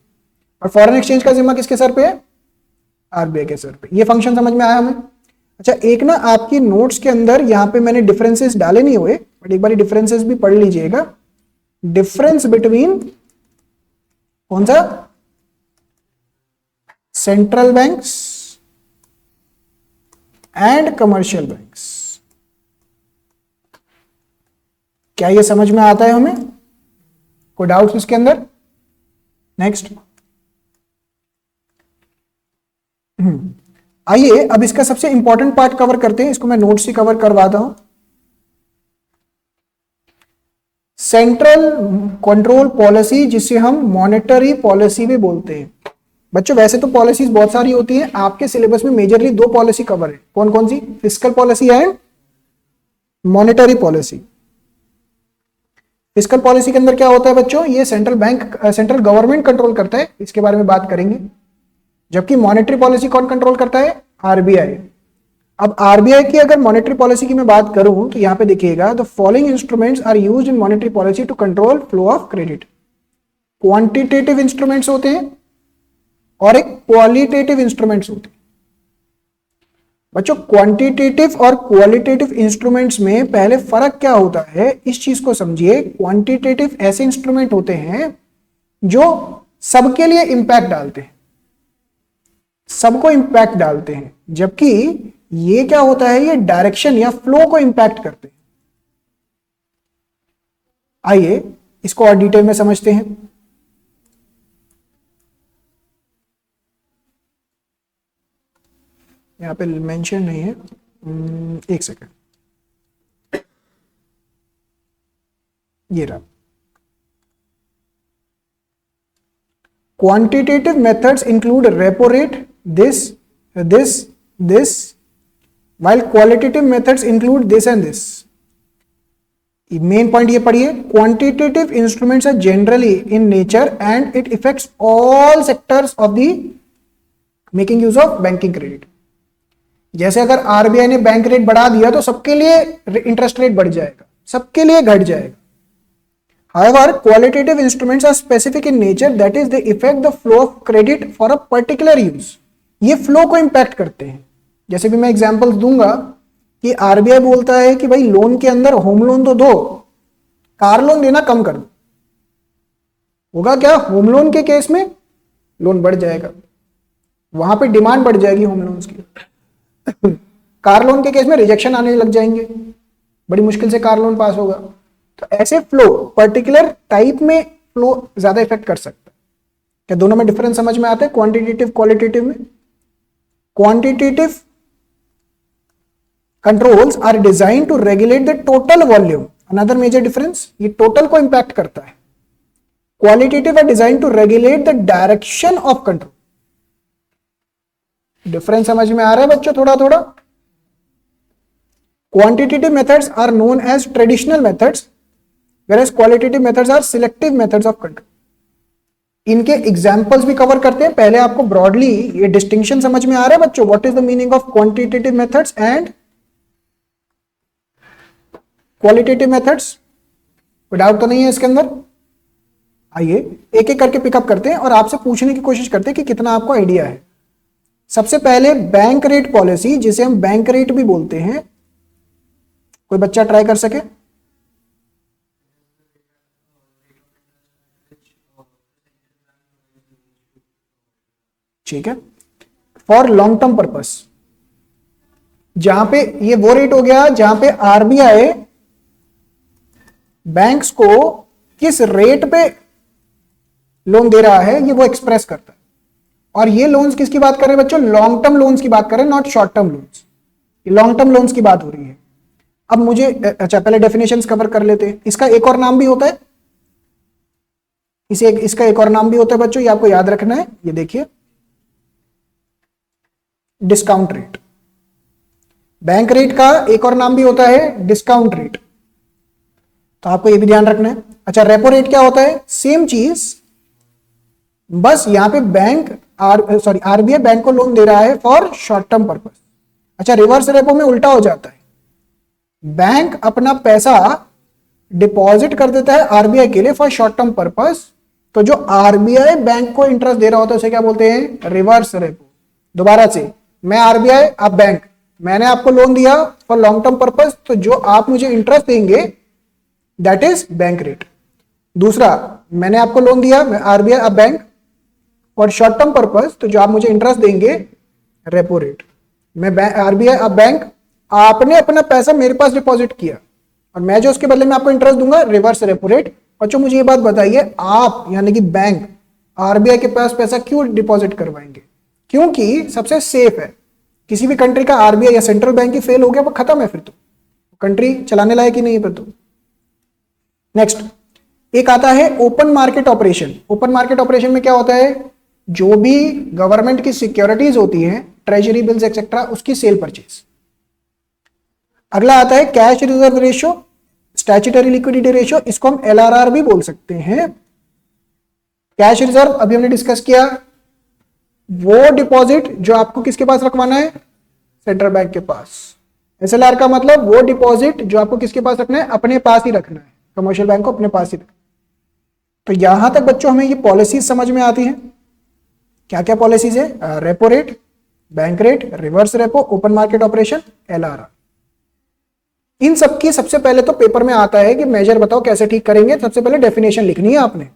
Speaker 2: और फॉरेन एक्सचेंज का जिम्मा किसके सर पे है? आरबीआई के सर पे। ये फंक्शन समझ में आया हमें? अच्छा, एक ना आपकी नोट्स के अंदर यहाँ पे मैंने डिफरेंसेस डाले नहीं हुए, बट एक बार डिफरेंसेस भी पढ़ लीजिएगा। डिफरेंस बिटवीन कौन सा? Central banks and commercial banks. क्या ये समझ में आता है हमें? कोई डाउट्स इसके अंदर? नेक्स्ट आइए अब इसका सबसे इंपॉर्टेंट पार्ट कवर करते हैं, इसको मैं नोट्स से कवर करवाता हूं। सेंट्रल कंट्रोल पॉलिसी, जिसे हम मॉनेटरी पॉलिसी भी बोलते हैं। बच्चों वैसे तो पॉलिसीज बहुत सारी होती हैं, आपके सिलेबस में मेजरली दो पॉलिसी कवर है। कौन कौन सी? Fiscal policy and monetary policy. Fiscal policy के अंदर क्या होता है बच्चों? ये सेंट्रल गवर्नमेंट कंट्रोल करता है, इसके बारे में बात करेंगे। जबकि मॉनेटरी पॉलिसी कौन कंट्रोल करता है? आरबीआई। अब आरबीआई की अगर मॉनेटरी पॉलिसी की मैं बात करूं तो यहां पे देखिएगा, the following instruments are used in monetary policy to control flow of credit. Quantitative instruments होते हैं और एक क्वालिटेटिव इंस्ट्रूमेंट्स होते हैं। बच्चों क्वांटिटेटिव और क्वालिटेटिव इंस्ट्रूमेंट्स में पहले फर्क क्या होता है, इस चीज को समझिए। क्वांटिटेटिव ऐसे इंस्ट्रूमेंट होते हैं जो सबके लिए इंपैक्ट डालते हैं, सबको इंपैक्ट डालते हैं, जबकि ये क्या होता है, ये डायरेक्शन या फ्लो को इंपैक्ट करते हैं। आइए इसको और डिटेल में समझते हैं। यहां पे मेंशन नहीं है, एक सेकंड, ये रहा। Quantitative methods include repo rate, this, while qualitative methods include this and this. Main point ये पढ़िए, quantitative instruments are generally in nature and it affects all sectors of the making use of banking credit. जैसे अगर RBI ने bank rate बढ़ा दिया तो सबके लिए इंटरेस्ट रेट बढ़ जाएगा, सबके लिए घट जाएगा। However, qualitative instruments are specific in nature, that is, they affect the flow of credit for a particular use. ये फ्लो को इंपैक्ट करते हैं। जैसे भी मैं एग्जांपल्स दूंगा कि आरबीआई बोलता है कि भाई लोन के अंदर होम लोन तो दो, कार लोन देना कम कर दो। होगा क्या? होम लोन के केस में लोन बढ़ जाएगा, वहां पे डिमांड बढ़ जाएगी होम लोन्स की। कार लोन के केस में रिजेक्शन आने लग जाएंगे, बड़ी मुश्किल से कार लोन पास होगा। तो ऐसे फ्लो पर्टिकुलर टाइप में फ्लो ज्यादा इफेक्ट कर सकता है। क्या दोनों में डिफरेंस समझ में आता है? क्वांटिटेटिव क्वालिटेटिव में? Quantitative controls are design to regulate the total volume, another major difference, ये टोटल को इंपैक्ट करता है। Qualitative are design to regulate the direction of control. Difference समझ में आ रहा है बच्चों? थोड़ा थोड़ा। Quantitative methods are known as traditional methods, whereas qualitative methods are selective methods of control. इनके एग्जाम्पल्स भी कवर करते हैं। पहले आपको ब्रॉडली ये डिस्टिंक्शन समझ में आ रहा है बच्चों? What is the meaning of quantitative methods and qualitative methods? कोई डाउट तो नहीं है इसके अंदर? आइए एक एक करके पिकअप करते हैं और आपसे पूछने की कोशिश करते हैं कि कितना आपको आइडिया है। सबसे पहले बैंक रेट पॉलिसी, जिसे हम बैंक रेट भी बोलते हैं। कोई बच्चा ट्राई कर सके? ठीक है। फॉर लॉन्ग टर्म पर्पस, जहां पे ये वो रेट हो गया जहां पे आरबीआई बैंक्स को किस रेट पे लोन दे रहा है ये वो एक्सप्रेस करता है। और ये लोन्स किसकी बात कर रहे हैं बच्चों? लॉन्ग टर्म लोन्स की बात कर रहे हैं, not short term loans. Long term loans की बात हो रही है। अब मुझे अच्छा पहले डेफिनेशंस कवर कर लेते हैं। इसका एक और नाम भी होता है, इसका एक और नाम भी होता है बच्चों, ये आपको याद रखना है। ये देखिए, डिस्काउंट रेट। बैंक रेट का एक और नाम भी होता है डिस्काउंट रेट, तो आपको ये भी ध्यान रखना है। अच्छा, रेपो रेट क्या होता है? सेम चीज, बस यहां पे आरबीआई बैंक को लोन दे रहा है फॉर शॉर्ट टर्म पर्पस। अच्छा, रिवर्स रेपो में उल्टा हो जाता है, बैंक अपना पैसा डिपॉजिट कर देता है आरबीआई के लिए फॉर शॉर्ट टर्म पर्पस, तो जो आरबीआई बैंक को इंटरेस्ट दे रहा होता है उसे क्या बोलते हैं, रिवर्स रेपो। दोबारा से, मैं आरबीआई, आप बैंक, मैंने आपको लोन दिया फॉर लॉन्ग टर्म पर्पस, तो जो आप मुझे इंटरेस्ट देंगे दैट इज बैंक रेट। दूसरा, मैंने आपको लोन दिया, मैं आरबीआई, आप bank, for short term purpose, तो जो आप मुझे इंटरेस्ट देंगे रेपो रेट। मैं आरबीआई, आप बैंक, आपने अपना पैसा मेरे पास डिपॉजिट किया और मैं जो उसके बदले में आपको इंटरेस्ट दूंगा रिवर्स रेपो रेट। और जो मुझे ये बात बताइए, आप यानी कि बैंक आरबीआई के पास पैसा क्यों डिपॉजिट करवाएंगे? क्योंकि सबसे सेफ है। किसी भी कंट्री का आरबीआई या सेंट्रल बैंक ही फेल हो गया, वो खत्म है, फिर तो कंट्री चलाने लायक ही नहीं है फिर तो। नेक्स्ट एक आता है open market operation. Open market operation में क्या होता है, जो भी गवर्नमेंट की सिक्योरिटीज होती हैं, ट्रेजरी बिल्स एक्सेट्रा, उसकी सेल परचेज। अगला आता है cash reserve ratio, statutory liquidity ratio, इसको हम एलआरआर भी बोल सकते हैं। कैश रिजर्व अभी हमने डिस्कस किया, वो डिपॉजिट जो आपको किसके पास रखवाना है, सेंट्रल बैंक के पास। एसएलआर का मतलब वो डिपॉजिट जो आपको किसके पास रखना है, अपने पास ही रखना है, कमर्शियल बैंक को अपने पास ही रखना। तो यहां तक बच्चों हमें ये पॉलिसीज समझ में आती हैं। क्या क्या पॉलिसीज है, repo rate, bank rate, reverse repo, open market operation, LRR. इन सब की सबसे पहले तो पेपर में आता है कि मेजर बताओ कैसे ठीक करेंगे। सबसे पहले डेफिनेशन लिखनी है आपने,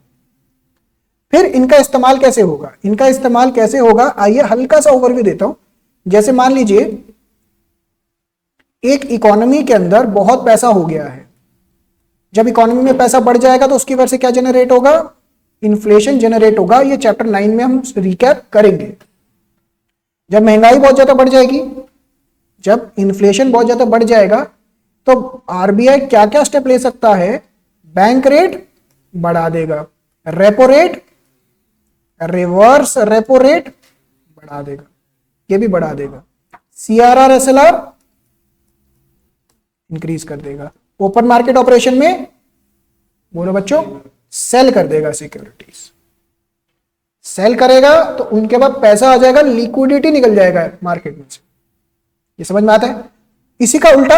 Speaker 2: फिर इनका इस्तेमाल कैसे होगा। इनका इस्तेमाल कैसे होगा, आइए हल्का सा ओवरव्यू देता हूं। जैसे मान लीजिए एक इकोनॉमी के अंदर बहुत पैसा हो गया है, जब इकोनॉमी में पैसा बढ़ जाएगा तो उसकी वजह से क्या जनरेट होगा, इन्फ्लेशन जनरेट होगा। ये चैप्टर 9 में हम रिकैप करेंगे। जब महंगाई बहुत ज्यादा बढ़ जाएगी, जब इन्फ्लेशन बहुत ज्यादा बढ़ जाएगा, तो आरबीआई क्या क्या स्टेप ले सकता है, बैंक रेट बढ़ा देगा, repo rate, reverse repo rate बढ़ा देगा, ये भी बढ़ा देगा, सीआरआर एसएलआर इंक्रीज कर देगा। ओपन मार्केट ऑपरेशन में बोलो बच्चों, सेल कर देगा सिक्योरिटीज। सेल करेगा तो उनके पास पैसा आ जाएगा, लिक्विडिटी निकल जाएगा मार्केट में से। ये समझ में आता है। इसी का उल्टा,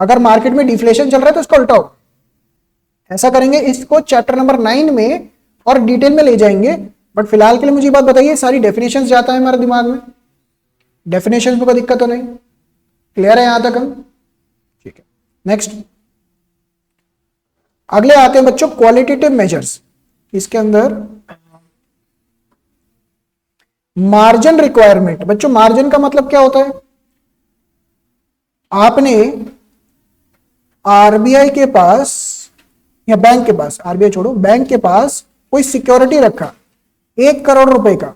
Speaker 2: अगर मार्केट में डिफ्लेशन चल रहा है तो इसका उल्टा हो, ऐसा करेंगे। इसको चैप्टर नंबर 9 में और डिटेल में ले जाएंगे, बट फिलहाल के लिए मुझे बात बताइए, सारी डेफिनेशंस जाता है हमारे दिमाग में, डेफिनेशंस में कोई दिक्कत तो नहीं, क्लियर है यहां तक हम? ठीक है। नेक्स्ट अगले आते हैं बच्चों क्वालिटेटिव मेजर्स। इसके अंदर मार्जिन रिक्वायरमेंट। बच्चों मार्जिन का मतलब क्या होता है, आपने आरबीआई के पास या बैंक के पास, आरबीआई छोड़ो, बैंक के पास कोई सिक्योरिटी रखा 1 करोड़ रुपए का,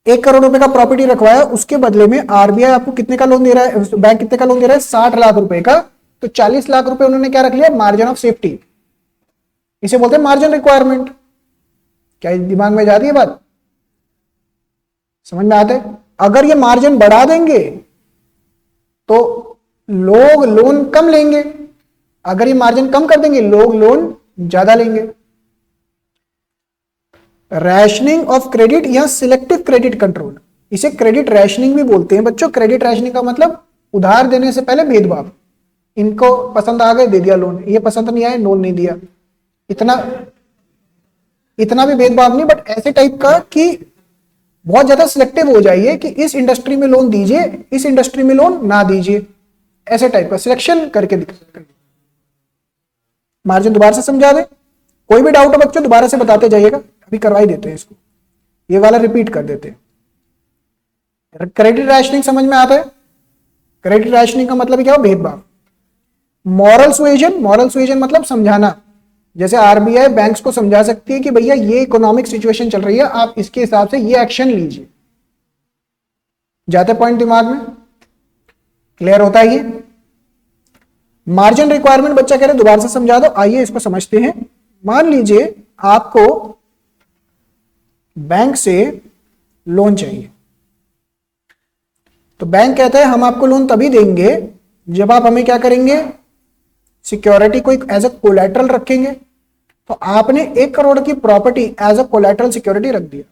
Speaker 2: 1 करोड़ रुपए का प्रॉपर्टी रखवाया, उसके बदले में आरबीआई आपको कितने का लोन दे रहा है, बैंक कितने का लोन दे रहा है, 60 लाख रुपए का। तो 40 लाख रुपए उन्होंने क्या रख लिया, मार्जिन ऑफ सेफ्टी। इसे बोलते हैं मार्जिन रिक्वायरमेंट। क्या दिमाग में जा रही है बात, समझ में आता है? अगर ये मार्जिन बढ़ा देंगे तो लोग लोन कम लेंगे, अगर ये मार्जिन कम कर देंगे लोग लोन ज्यादा लेंगे। रैशनिंग ऑफ क्रेडिट या सिलेक्टिव क्रेडिट कंट्रोल, इसे क्रेडिट रैशनिंग भी बोलते हैं बच्चों। क्रेडिट रैशनिंग का मतलब उधार देने से पहले भेदभाव, इनको पसंद आ गए दे दिया लोन, ये पसंद नहीं आए लोन नहीं दिया। इतना भी भेदभाव नहीं, बट ऐसे टाइप का कि बहुत ज्यादा सिलेक्टिव हो जाइए कि इस इंडस्ट्री में लोन दीजिए, इस इंडस्ट्री में लोन ना दीजिए, ऐसे टाइप का सिलेक्शन करके दिखाइए। मार्जिन दोबारा से समझा दे, कोई भी डाउट हो बच्चों दोबारा से बताते जाइएगा, अभी करवाई देते हैं इसको, ये वाला रिपीट कर देते हैं। क्रेडिट रैशनिंग समझ में आता है? क्रेडिट रैशनिंग का मतलब क्या हो, भेदभाव। मॉरल सुएजन, मॉरल सुएजन मतलब समझाना। जैसे आरबीआई बैंक्स को समझा सकती है कि भैया ये इकोनॉमिक सिचुएशन चल रही है, आप इसके हिसाब से ये एक्शन लीजिए। जाते पॉइंट दिमाग में, क्लियर होता है ये? मार्जिन रिक्वायरमेंट बच्चा कह रहे दोबारा से समझा दो, आइए इसको समझते हैं। मान लीजिए आपको बैंक से लोन चाहिए, तो बैंक कहता है हम आपको लोन तभी देंगे जब आप हमें क्या करेंगे, सिक्योरिटी को एज अ कोलैटरल रखेंगे। तो आपने 1 करोड़ की property as a collateral security रख दिया।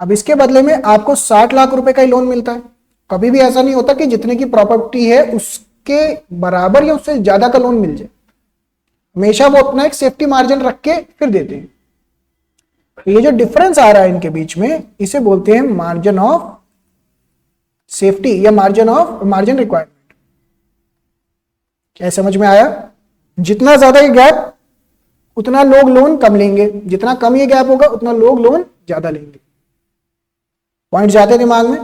Speaker 2: अब इसके बदले में आपको 60 लाख रुपए का ही लोन मिलता है। कभी भी ऐसा नहीं होता कि जितने की प्रॉपर्टी है उसके बराबर या उससे ज्यादा का लोन मिल जाए। हमेशा वो अपना एक सेफ्टी मार्जिन रख के फिर देते हैं। तो ये जो डिफरेंस आ रहा है इनके बीच में, इसे बोलते हैं मार्जिन ऑफ सेफ्टी या मार्जिन रिक्वायरमेंट। क्या समझ में आया? जितना ज्यादा ये गैप उतना लोग लोन कम लेंगे, जितना कम ये गैप होगा उतना लोग लोन ज्यादा लेंगे। पॉइंट जाते दिमाग में?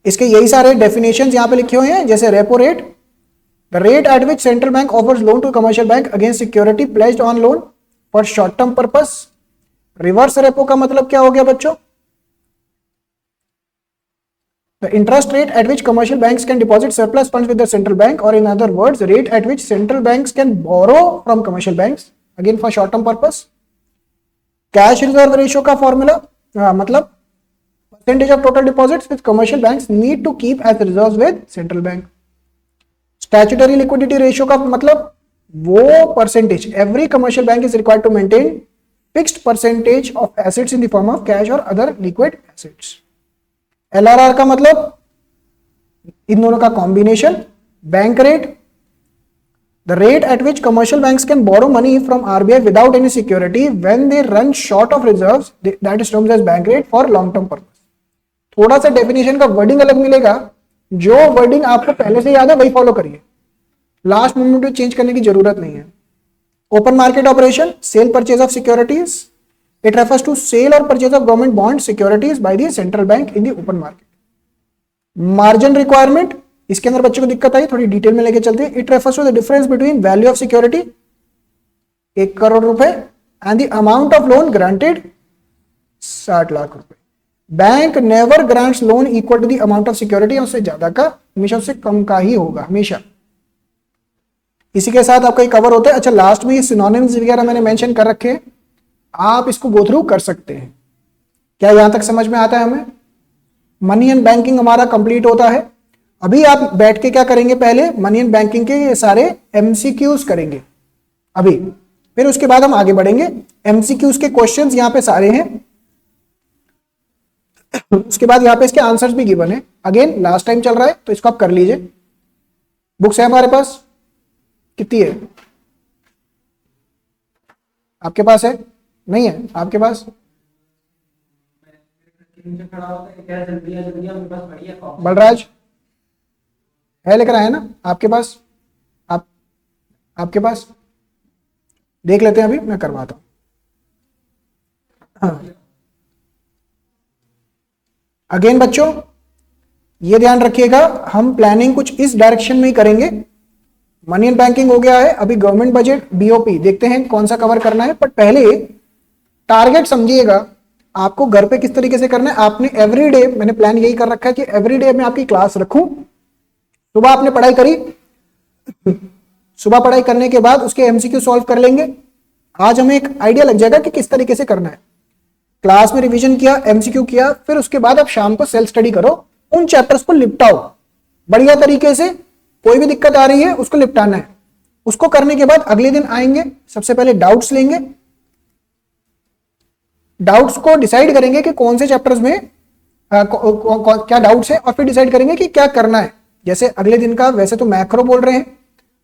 Speaker 2: इसके यही सारे डेफिनेशंस यहां पे लिखे हुए हैं, जैसे repo rate, the rate at which central bank offers loan to commercial bank against security pledged on loan for short term purpose. Reverse repo का मतलब क्या हो गया बच्चों? The interest rate at which commercial banks can deposit surplus funds with the central bank, or in other words, rate at which central banks can borrow from commercial banks, again for short term purpose. Cash reserve ratio का formula मतलब percentage of total deposits which commercial banks need to keep as reserves with central bank. Statutory liquidity ratio का मतलब वो percentage every commercial bank is required to maintain fixed percentage of assets in the form of cash or other liquid assets. LRR का मतलब इन दोनों का combination. Bank rate, the rate at which commercial banks can borrow money from RBI without any security when they run short of reserves, that is termed as bank rate for long term purpose. थोड़ा सा definition का wording अलग मिलेगा, जो wording आपको पहले से याद है वही फॉलो करिए, लास्ट मोमेंट में चेंज करने की जरूरत नहीं है। Open market operation, cell purchase of securities, it refers to sale or purchase of government bond securities by the central bank in the open market. Margin requirement, इसके अंदर बच्चों को दिक्कत आई, थोड़ी डिटेल में लेके चलते हैं। It refers to the difference between value of security 1 crore रुपए and the amount of loan granted 60 lakh रुपए। Bank never grants loan equal to the amount of security, उससे ज्यादा का हमेशा उससे कम का ही होगा हमेशा। इसी के साथ आपका कवर होता है। अच्छा, लास्ट में ये सिनोनिम्स वगैरह मैंने मेंशन कर रखे हैं, आप इसको गो थ्रू कर सकते हैं। क्या यहां तक समझ में आता है हमें? मनी एंड बैंकिंग हमारा कंप्लीट होता है। अभी आप बैठ के क्या करेंगे, पहले मनी एंड बैंकिंग के ये सारे एमसीक्यूज करेंगे अभी, फिर उसके बाद हम आगे बढ़ेंगे। एमसीक्यूज के क्वेश्चंस यहां पे सारे हैं, उसके बाद यहां पे इसके आंसर्स भी गिवन है। अगेन लास्ट टाइम चल रहा है तो इसको आप कर लीजिए। बुक्स है हमारे पास, कितनी है आपके पास? है नहीं है आपके पास? बलराज है, लेकर आए ना आपके पास? आपके पास देख लेते हैं, अभी मैं करवाता हूं। हाँ, अगेन बच्चों ये ध्यान रखिएगा, हम प्लानिंग कुछ इस डायरेक्शन में ही करेंगे। मनी एंड बैंकिंग हो गया है, अभी गवर्नमेंट बजट, बीओपी देखते हैं कौन सा कवर करना है। बट पहले टारगेट समझिएगा, आपको घर पे किस तरीके से करना है। आपने एवरीडे, मैंने प्लान यही कर रखा है कि एवरीडे मैं आपकी क्लास रखूं। सुबह आपने पढ़ाई करी, सुबह पढ़ाई करने के बाद उसके एमसीक्यू सॉल्व कर लेंगे। आज हमें एक आइडिया लग जाएगा कि किस तरीके से करना है। क्लास में रिवीजन किया, एमसीक्यू किया, फिर उसके बाद आप शाम को सेल्फ स्टडी करो, उन चैप्टर्स को निपटाओ बढ़िया तरीके से। कोई भी दिक्कत आ रही है उसको निपटाना है। उसको करने के बाद अगले दिन आएंगे, सबसे पहले डाउट्स लेंगे, डाउट्स को डिसाइड करेंगे कि कौन से चैप्टर्स में क्या डाउट्स है, और फिर डिसाइड करेंगे कि क्या करना है। जैसे अगले दिन का वैसे तो मैक्रो बोल रहे हैं,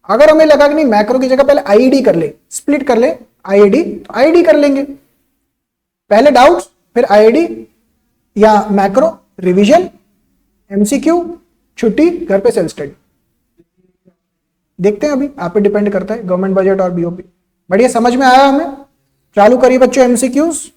Speaker 2: अगर हमें लगा कि नहीं मैक्रो की जगह पहले आईडी कर ले, स्प्लिट कर ले आईडी, तो आईडी कर लेंगे। पहले डाउट्स, फिर आईडी या मैक्रो, रिवीजन, एमसीक्यू, छुट्टी, घर पे सेल्फ स्टडी। देखते हैं, अभी आप पे डिपेंड करता है, गवर्नमेंट बजट और बीओपी। बढ़िया समझ में आया हमें? चालू करिए बच्चों एमसीक्यूज।